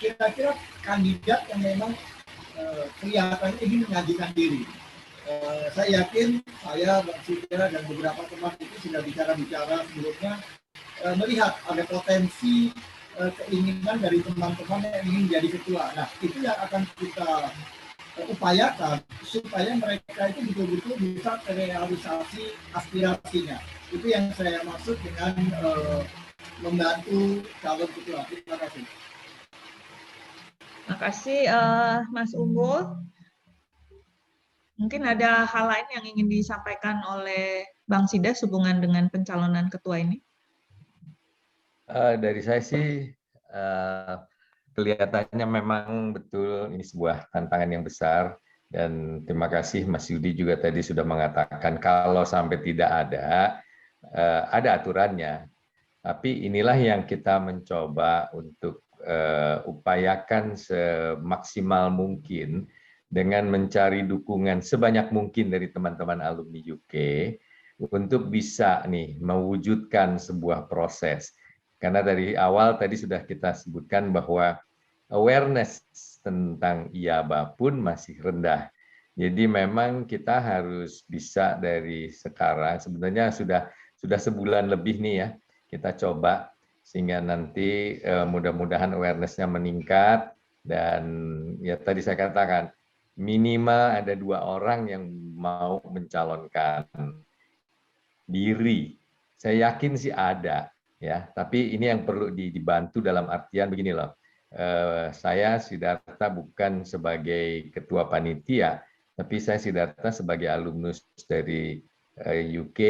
kira-kira kandidat yang memang kelihatan ingin mengajukan diri. Saya yakin saya, Bang Sidra, dan beberapa teman itu sudah bicara-bicara sebelumnya, melihat ada potensi keinginan dari teman-teman yang ingin jadi ketua. Nah, itu yang akan kita upayakan supaya mereka itu betul-betul bisa terrealisasi aspirasinya. Itu yang saya maksud dengan membantu calon ketua. Terima kasih. Terima kasih Mas Unggul. Mungkin ada hal lain yang ingin disampaikan oleh Bang Sidas hubungan dengan pencalonan ketua ini? Dari saya sih kelihatannya memang betul ini sebuah tantangan yang besar, dan terima kasih Mas Yudi juga tadi sudah mengatakan kalau sampai tidak ada aturannya. Tapi inilah yang kita mencoba untuk upayakan semaksimal mungkin dengan mencari dukungan sebanyak mungkin dari teman-teman alumni UK untuk bisa nih mewujudkan sebuah proses. Karena dari awal tadi sudah kita sebutkan bahwa awareness tentang IABA pun masih rendah. Jadi memang kita harus bisa dari sekarang, sebenarnya sudah sebulan lebih nih ya, kita coba sehingga nanti mudah-mudahan awareness-nya meningkat, dan ya tadi saya katakan minimal ada 2 orang yang mau mencalonkan diri. Saya yakin sih ada. Ya, tapi ini yang perlu dibantu dalam artian begini loh. Saya Sidarta bukan sebagai ketua panitia, tapi saya Sidarta sebagai alumnus dari UK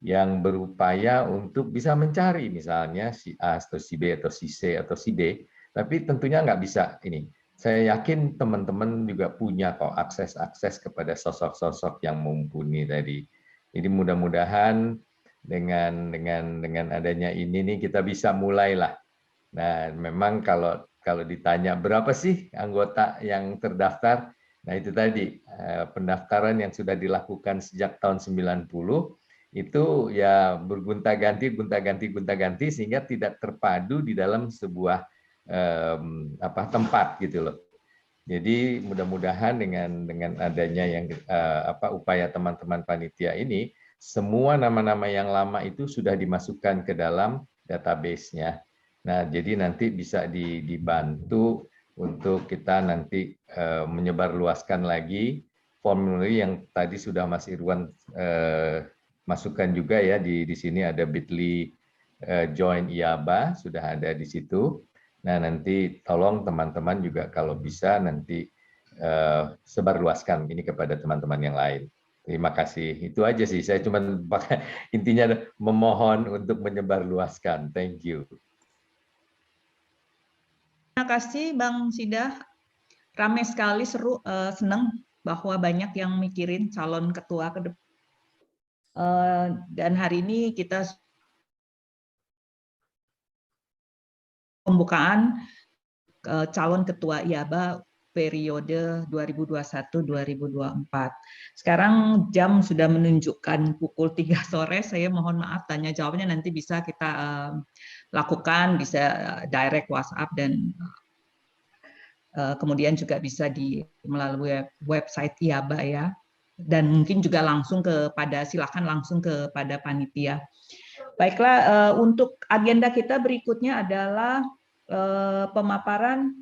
yang berupaya untuk bisa mencari misalnya si A atau si B atau si C atau si D, tapi tentunya nggak bisa ini. Saya yakin teman-teman juga punya kok akses kepada sosok-sosok yang mumpuni tadi. Jadi mudah-mudahan dengan adanya ini nih kita bisa mulailah. Nah, memang kalau ditanya berapa sih anggota yang terdaftar, nah itu tadi pendaftaran yang sudah dilakukan sejak tahun 90 itu ya bergonta-ganti sehingga tidak terpadu di dalam sebuah tempat gitu loh. Jadi mudah-mudahan dengan adanya yang upaya teman-teman panitia ini, semua nama-nama yang lama itu sudah dimasukkan ke dalam database-nya. Nah, jadi nanti bisa dibantu untuk kita nanti menyebarluaskan lagi formulir yang tadi sudah Mas Irwan masukkan juga ya, di sini ada bit.ly join IABA, sudah ada di situ. Nah, nanti tolong teman-teman juga kalau bisa nanti sebarluaskan ini kepada teman-teman yang lain. Terima kasih. Itu aja sih. Saya cuma intinya memohon untuk menyebarluaskan. Thank you. Terima kasih Bang Sidah. Ramai sekali, seru, senang bahwa banyak yang mikirin calon ketua ke depan. Dan hari ini kita pembukaan calon ketua IABA periode 2021-2024. Sekarang jam sudah menunjukkan pukul 3 sore. Saya mohon maaf, tanya jawabnya nanti bisa kita lakukan, bisa direct WhatsApp, dan kemudian juga bisa melalui website IABA ya. Dan mungkin juga silakan langsung kepada panitia. Baiklah, untuk agenda kita berikutnya adalah pemaparan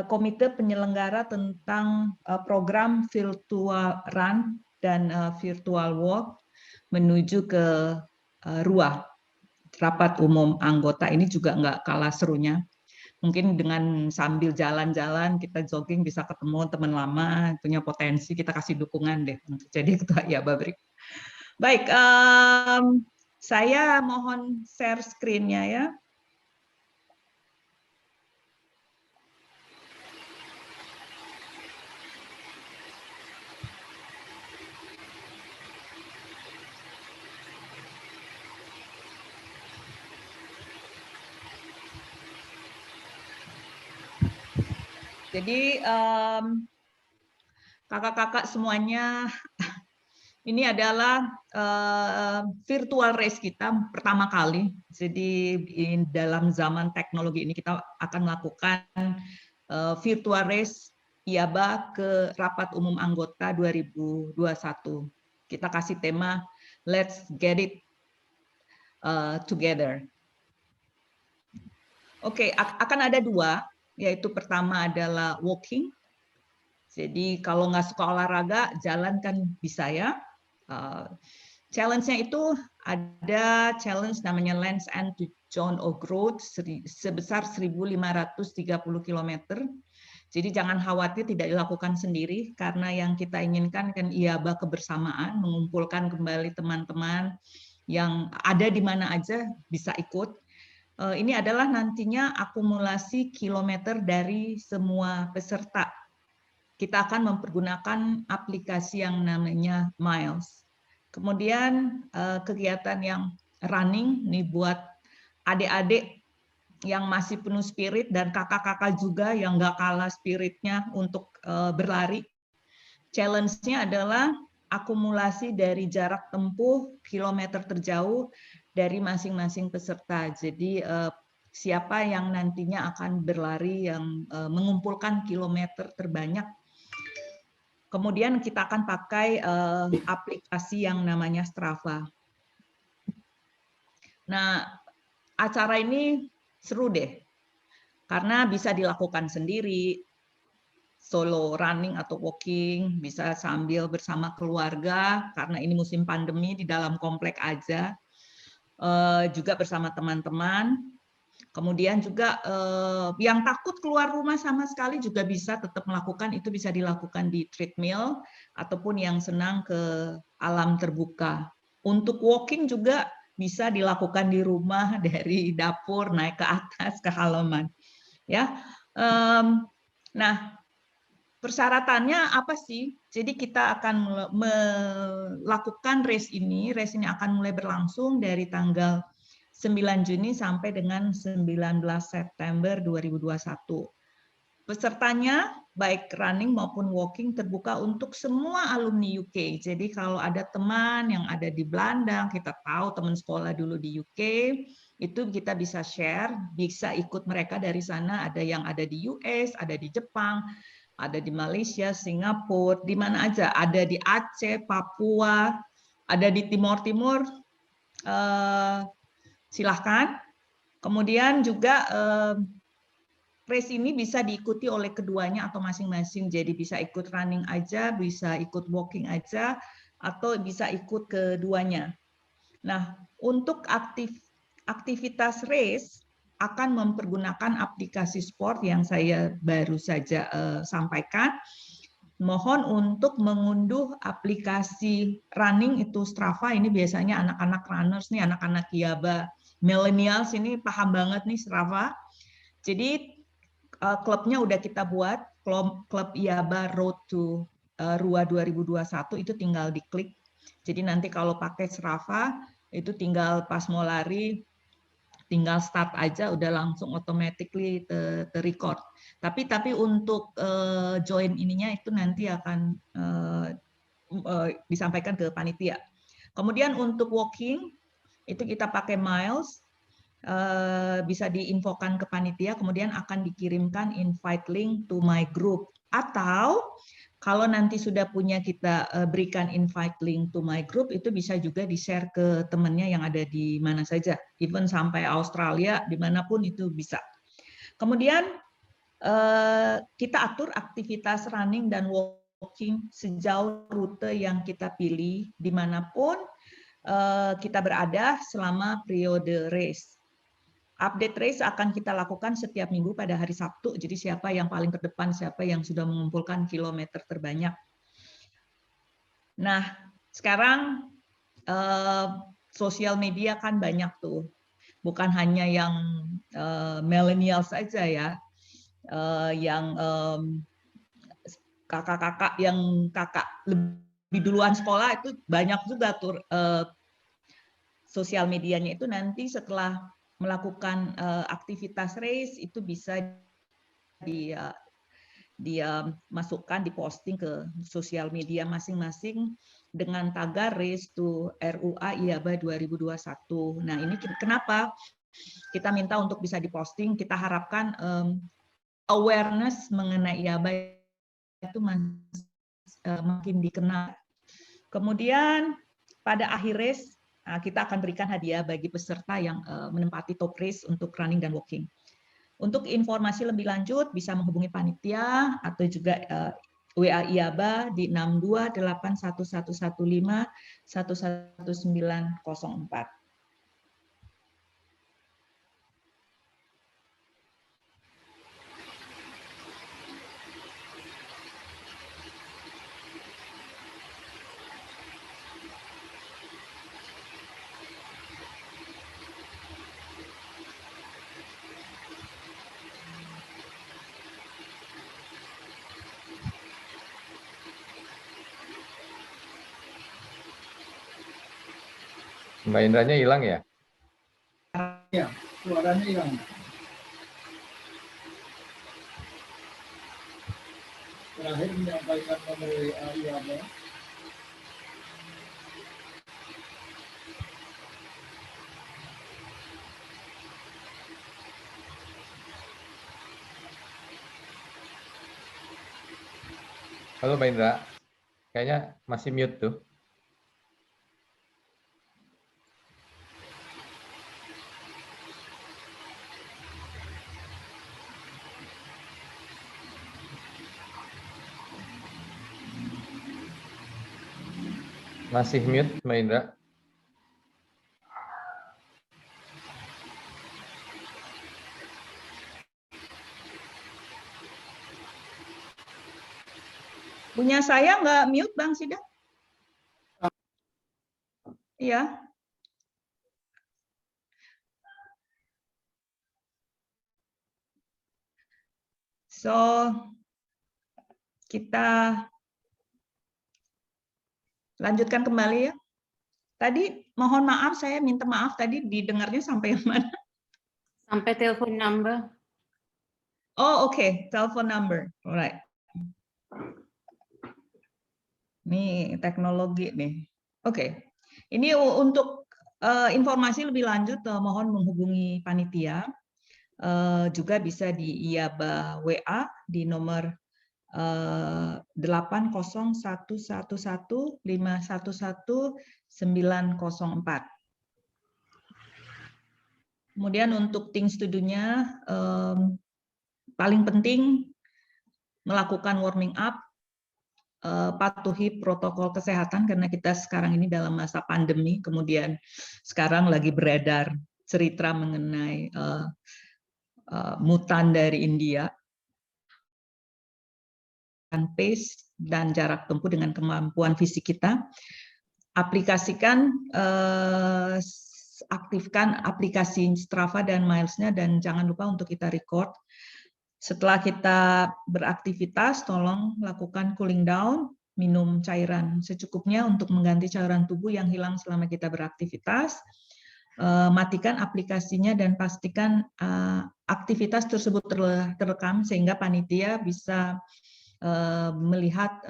Komite Penyelenggara tentang program Virtual Run dan Virtual Walk menuju ke RUA, rapat umum anggota. Ini juga nggak kalah serunya. Mungkin dengan sambil jalan-jalan kita jogging bisa ketemu teman lama, punya potensi, kita kasih dukungan deh untuk jadi ketua IABA berikut. Baik, saya mohon share screen-nya ya. Jadi kakak-kakak semuanya Ini adalah virtual race kita pertama kali. Jadi dalam zaman teknologi ini kita akan melakukan virtual race IABA ke rapat umum anggota 2021. Kita kasih tema Let's Get It Together. Oke, akan ada dua, yaitu pertama adalah walking. Jadi kalau nggak suka olahraga, jalan kan bisa ya. Challenge-nya itu ada challenge namanya Lands End to John Oak Road sebesar 1.530 km. Jadi jangan khawatir tidak dilakukan sendiri karena yang kita inginkan kan IABA kebersamaan, mengumpulkan kembali teman-teman yang ada di mana aja bisa ikut. Ini adalah nantinya akumulasi kilometer dari semua peserta. Kita akan mempergunakan aplikasi yang namanya Miles. Kemudian kegiatan yang running nih buat adik-adik yang masih penuh spirit dan kakak-kakak juga yang nggak kalah spiritnya untuk berlari. Challenge-nya adalah akumulasi dari jarak tempuh kilometer terjauh dari masing-masing peserta. Jadi siapa yang nantinya akan berlari yang mengumpulkan kilometer terbanyak. Kemudian kita akan pakai aplikasi yang namanya Strava. Nah, acara ini seru deh, karena bisa dilakukan sendiri, solo running atau walking, bisa sambil bersama keluarga, karena ini musim pandemi di dalam komplek aja, juga bersama teman-teman. Kemudian juga yang takut keluar rumah sama sekali juga bisa tetap melakukan, itu bisa dilakukan di treadmill ataupun yang senang ke alam terbuka. Untuk walking juga bisa dilakukan di rumah dari dapur naik ke atas ke halaman. Ya, nah persyaratannya apa sih? Jadi kita akan melakukan race ini akan mulai berlangsung dari tanggal 9 Juni sampai dengan 19 September 2021. Pesertanya baik running maupun walking terbuka untuk semua alumni UK. Jadi kalau ada teman yang ada di Belanda, kita tahu teman sekolah dulu di UK, itu kita bisa share, bisa ikut mereka dari sana. Ada yang ada di US, ada di Jepang, ada di Malaysia, Singapura, di mana aja. Ada di Aceh, Papua, ada di Timur Timur. Silahkan. Kemudian juga race ini bisa diikuti oleh keduanya atau masing-masing. Jadi bisa ikut running aja, bisa ikut walking aja, atau bisa ikut keduanya. Nah, untuk aktivitas race akan mempergunakan aplikasi sport yang saya baru saja sampaikan. Mohon untuk mengunduh aplikasi running itu Strava. Ini biasanya anak-anak runners nih, anak-anak IABA millennials ini paham banget nih Strava. Jadi klubnya udah kita buat, klub IABA Road to RUA 2021 itu tinggal diklik. Jadi nanti kalau pakai Strava itu tinggal pas mau lari tinggal start aja udah langsung automatically ter-record. Tapi untuk join ininya itu nanti akan disampaikan ke panitia. Kemudian untuk walking itu kita pakai Miles, bisa diinfokan ke panitia, kemudian akan dikirimkan invite link to my group. Atau kalau nanti sudah punya kita berikan invite link to my group, itu bisa juga di-share ke temannya yang ada di mana saja, even sampai Australia, dimanapun itu bisa. Kemudian kita atur aktivitas running dan walking sejauh rute yang kita pilih, dimanapun kita berada selama periode race. Update race akan kita lakukan setiap minggu pada hari Sabtu. Jadi siapa yang paling terdepan, siapa yang sudah mengumpulkan kilometer terbanyak. Nah, sekarang sosial media kan banyak tuh. Bukan hanya yang millennial saja ya. Yang kakak-kakak yang kakak lebih duluan sekolah itu banyak juga tuh sosial medianya itu nanti setelah melakukan aktivitas race itu bisa dia masukkan, diposting ke sosial media masing-masing dengan tagar Race to RUA IABA 2021. Nah, ini kenapa kita minta untuk bisa diposting, kita harapkan awareness mengenai IABA itu makin dikenal. Kemudian pada akhir race, kita akan berikan hadiah bagi peserta yang menempati top race untuk running dan walking. Untuk informasi lebih lanjut bisa menghubungi panitia atau juga WA IABA di 6281115 11904. Mbak Indranya hilang ya? Ya, suaranya hilang. Terakhir menyampaikan nomor WA IABA. Halo Mbak Indra, kayaknya masih mute tuh. Masih mute, Mbak Indra. Punya saya nggak mute, Bang Sida? Iya. So, kita lanjutkan kembali ya. Tadi mohon maaf, saya minta maaf tadi didengarnya sampai yang mana? Sampai telepon number. Oh, oke, telepon number. Alright. Nih teknologi nih. Oke. Ini untuk informasi lebih lanjut mohon menghubungi panitia. Juga bisa di IABA WA di nomor 80111511904. Kemudian untuk ting studinya paling penting melakukan warming up, patuhi protokol kesehatan karena kita sekarang ini dalam masa pandemi, kemudian sekarang lagi beredar cerita mengenai mutan dari India, pace dan jarak tempuh dengan kemampuan fisik kita. Aplikasikan, aktifkan aplikasi Strava dan Miles-nya dan jangan lupa untuk kita record. Setelah kita beraktivitas, tolong lakukan cooling down, minum cairan secukupnya untuk mengganti cairan tubuh yang hilang selama kita beraktivitas. Matikan aplikasinya dan pastikan aktivitas tersebut terekam sehingga panitia bisa melihat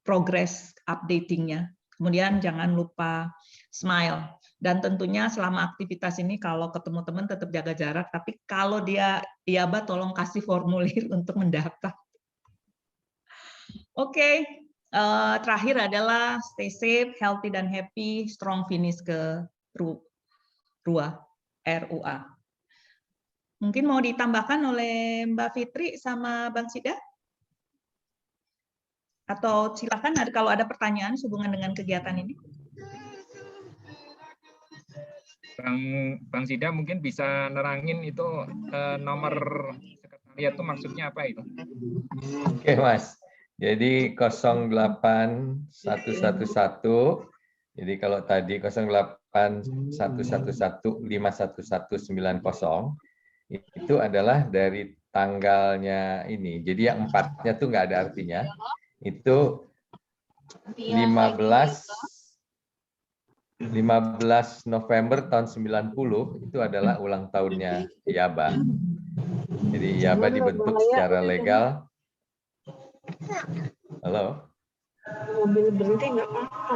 progress updatingnya. Kemudian jangan lupa smile. Dan tentunya selama aktivitas ini kalau ketemu teman tetap jaga jarak, tapi kalau dia IABA tolong kasih formulir untuk mendaftar. Oke, terakhir adalah stay safe, healthy dan happy, strong finish ke RUA. Mungkin mau ditambahkan oleh Mbak Fitri sama Bang Sida? Atau silakan kalau ada pertanyaan sehubungan dengan kegiatan ini. Bang Sida mungkin bisa nerangin itu nomor sekretariat itu maksudnya apa itu? Oke Mas, jadi 08111, jadi kalau tadi 08111511990, itu adalah dari tanggalnya ini, jadi yang 4-nya tuh nggak ada artinya, itu 15 November tahun 90 itu adalah ulang tahunnya IABA. Jadi IABA dibentuk secara legal. Halo? Mobil berhenti nggak apa-apa.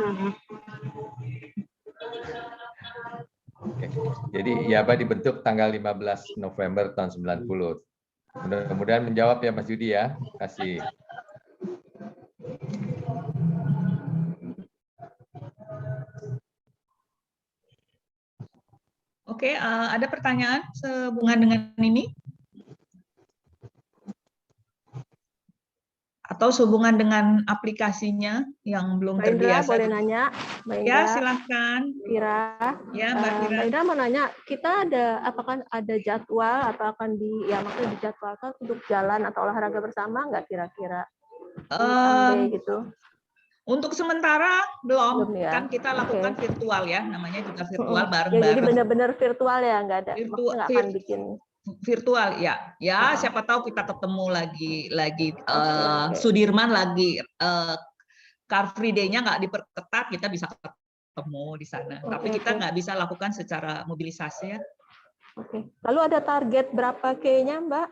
Oke. Jadi IABA dibentuk tanggal 15 November tahun 90. Mudah-mudahan menjawab ya Mas Yudi ya. Terima kasih. Oke, ada pertanyaan sehubungan dengan ini? Atau sehubungan dengan aplikasinya yang belum Mbak Indra terbiasa? boleh nanya? Mbak Indra, Ya, silahkan. Kira. Ya, Mbak Kira. Mbak Indra mau nanya, kita apakah ada jadwal atau akan maksudnya dijadwalkan untuk jalan atau olahraga bersama nggak kira-kira? Gitu. Untuk sementara belum ya? Kan kita lakukan virtual ya, namanya juga virtual bareng-bareng. Ya, jadi benar-benar virtual ya, nggak ada, nggak akan bikin virtual ya. Siapa tahu kita ketemu lagi Sudirman lagi Car Free Day-nya nggak diperketat, kita bisa ketemu di sana. Tapi kita nggak bisa lakukan secara mobilisasi ya. Oke. Lalu ada target berapa K-nya Mbak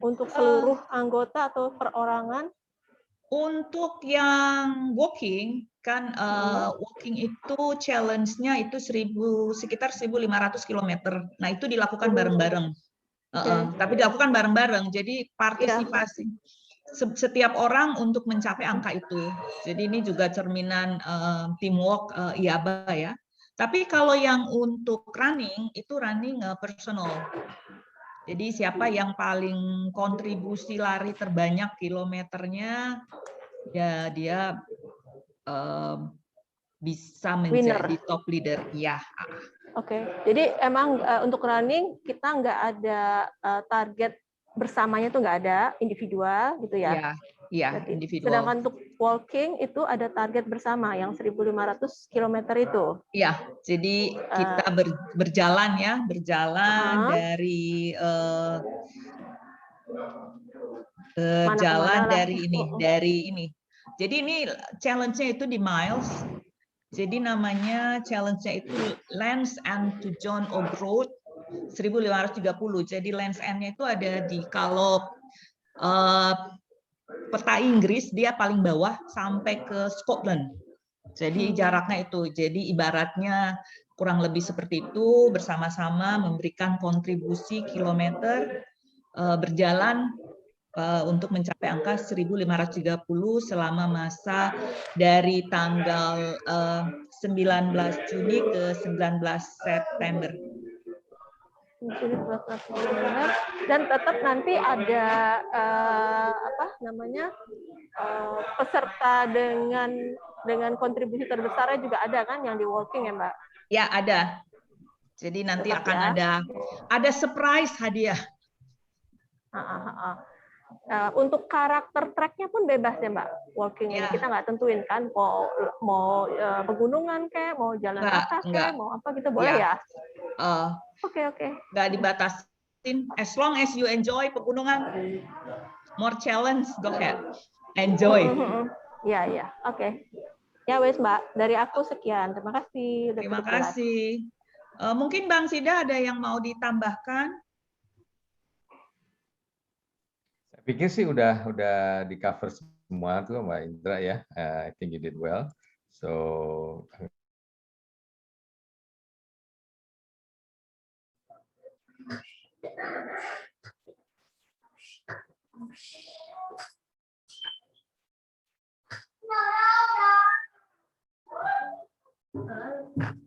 untuk seluruh anggota atau perorangan? Untuk yang walking kan walking itu challenge-nya itu sekitar 1.500 km. Nah, itu dilakukan bareng-bareng. Tapi dilakukan bareng-bareng. Jadi partisipasi setiap orang untuk mencapai angka itu. Jadi ini juga cerminan teamwork IABA ya. Tapi kalau yang untuk running itu running personal. Jadi siapa yang paling kontribusi lari terbanyak kilometernya, ya dia bisa menjadi top leader. Ya. Oke. Jadi emang untuk running kita nggak ada target bersamanya, tuh nggak ada, individual gitu ya? Iya, individual. Sedangkan untuk walking itu ada target bersama yang 1.500 km itu. Iya, jadi kita berjalan dari dari ini. Jadi ini challenge-nya itu di miles. Jadi namanya challenge-nya itu Land's End to John O'Groat 1.530. Jadi Land's End-nya itu ada di kalau peta Inggris dia paling bawah sampai ke Scotland. Jadi jaraknya itu. Jadi ibaratnya kurang lebih seperti itu, bersama-sama memberikan kontribusi kilometer berjalan untuk mencapai angka 1.530 selama masa dari tanggal 19 Juni ke 19 September. Dan tetap nanti ada peserta dengan kontribusi terbesarnya juga ada kan yang di walking ya Mbak? Ya ada. Jadi nanti tetap akan ada surprise hadiah. Untuk karakter tracknya pun bebas ya Mbak, walking ini kita nggak tentuin kan, mau pegunungan kayak, mau jalan atas kayak, mau apa gitu boleh ya? Oke. Nggak dibatasin, as long as you enjoy pegunungan, more challenge, go ahead, enjoy. Ya, oke. Ya wes Mbak, dari aku sekian, terima kasih. Terima kasih. Mungkin Bang Sida ada yang mau ditambahkan? Saya pikir sih udah di cover semua tuh Mbak Indra ya. I think you did well. So No.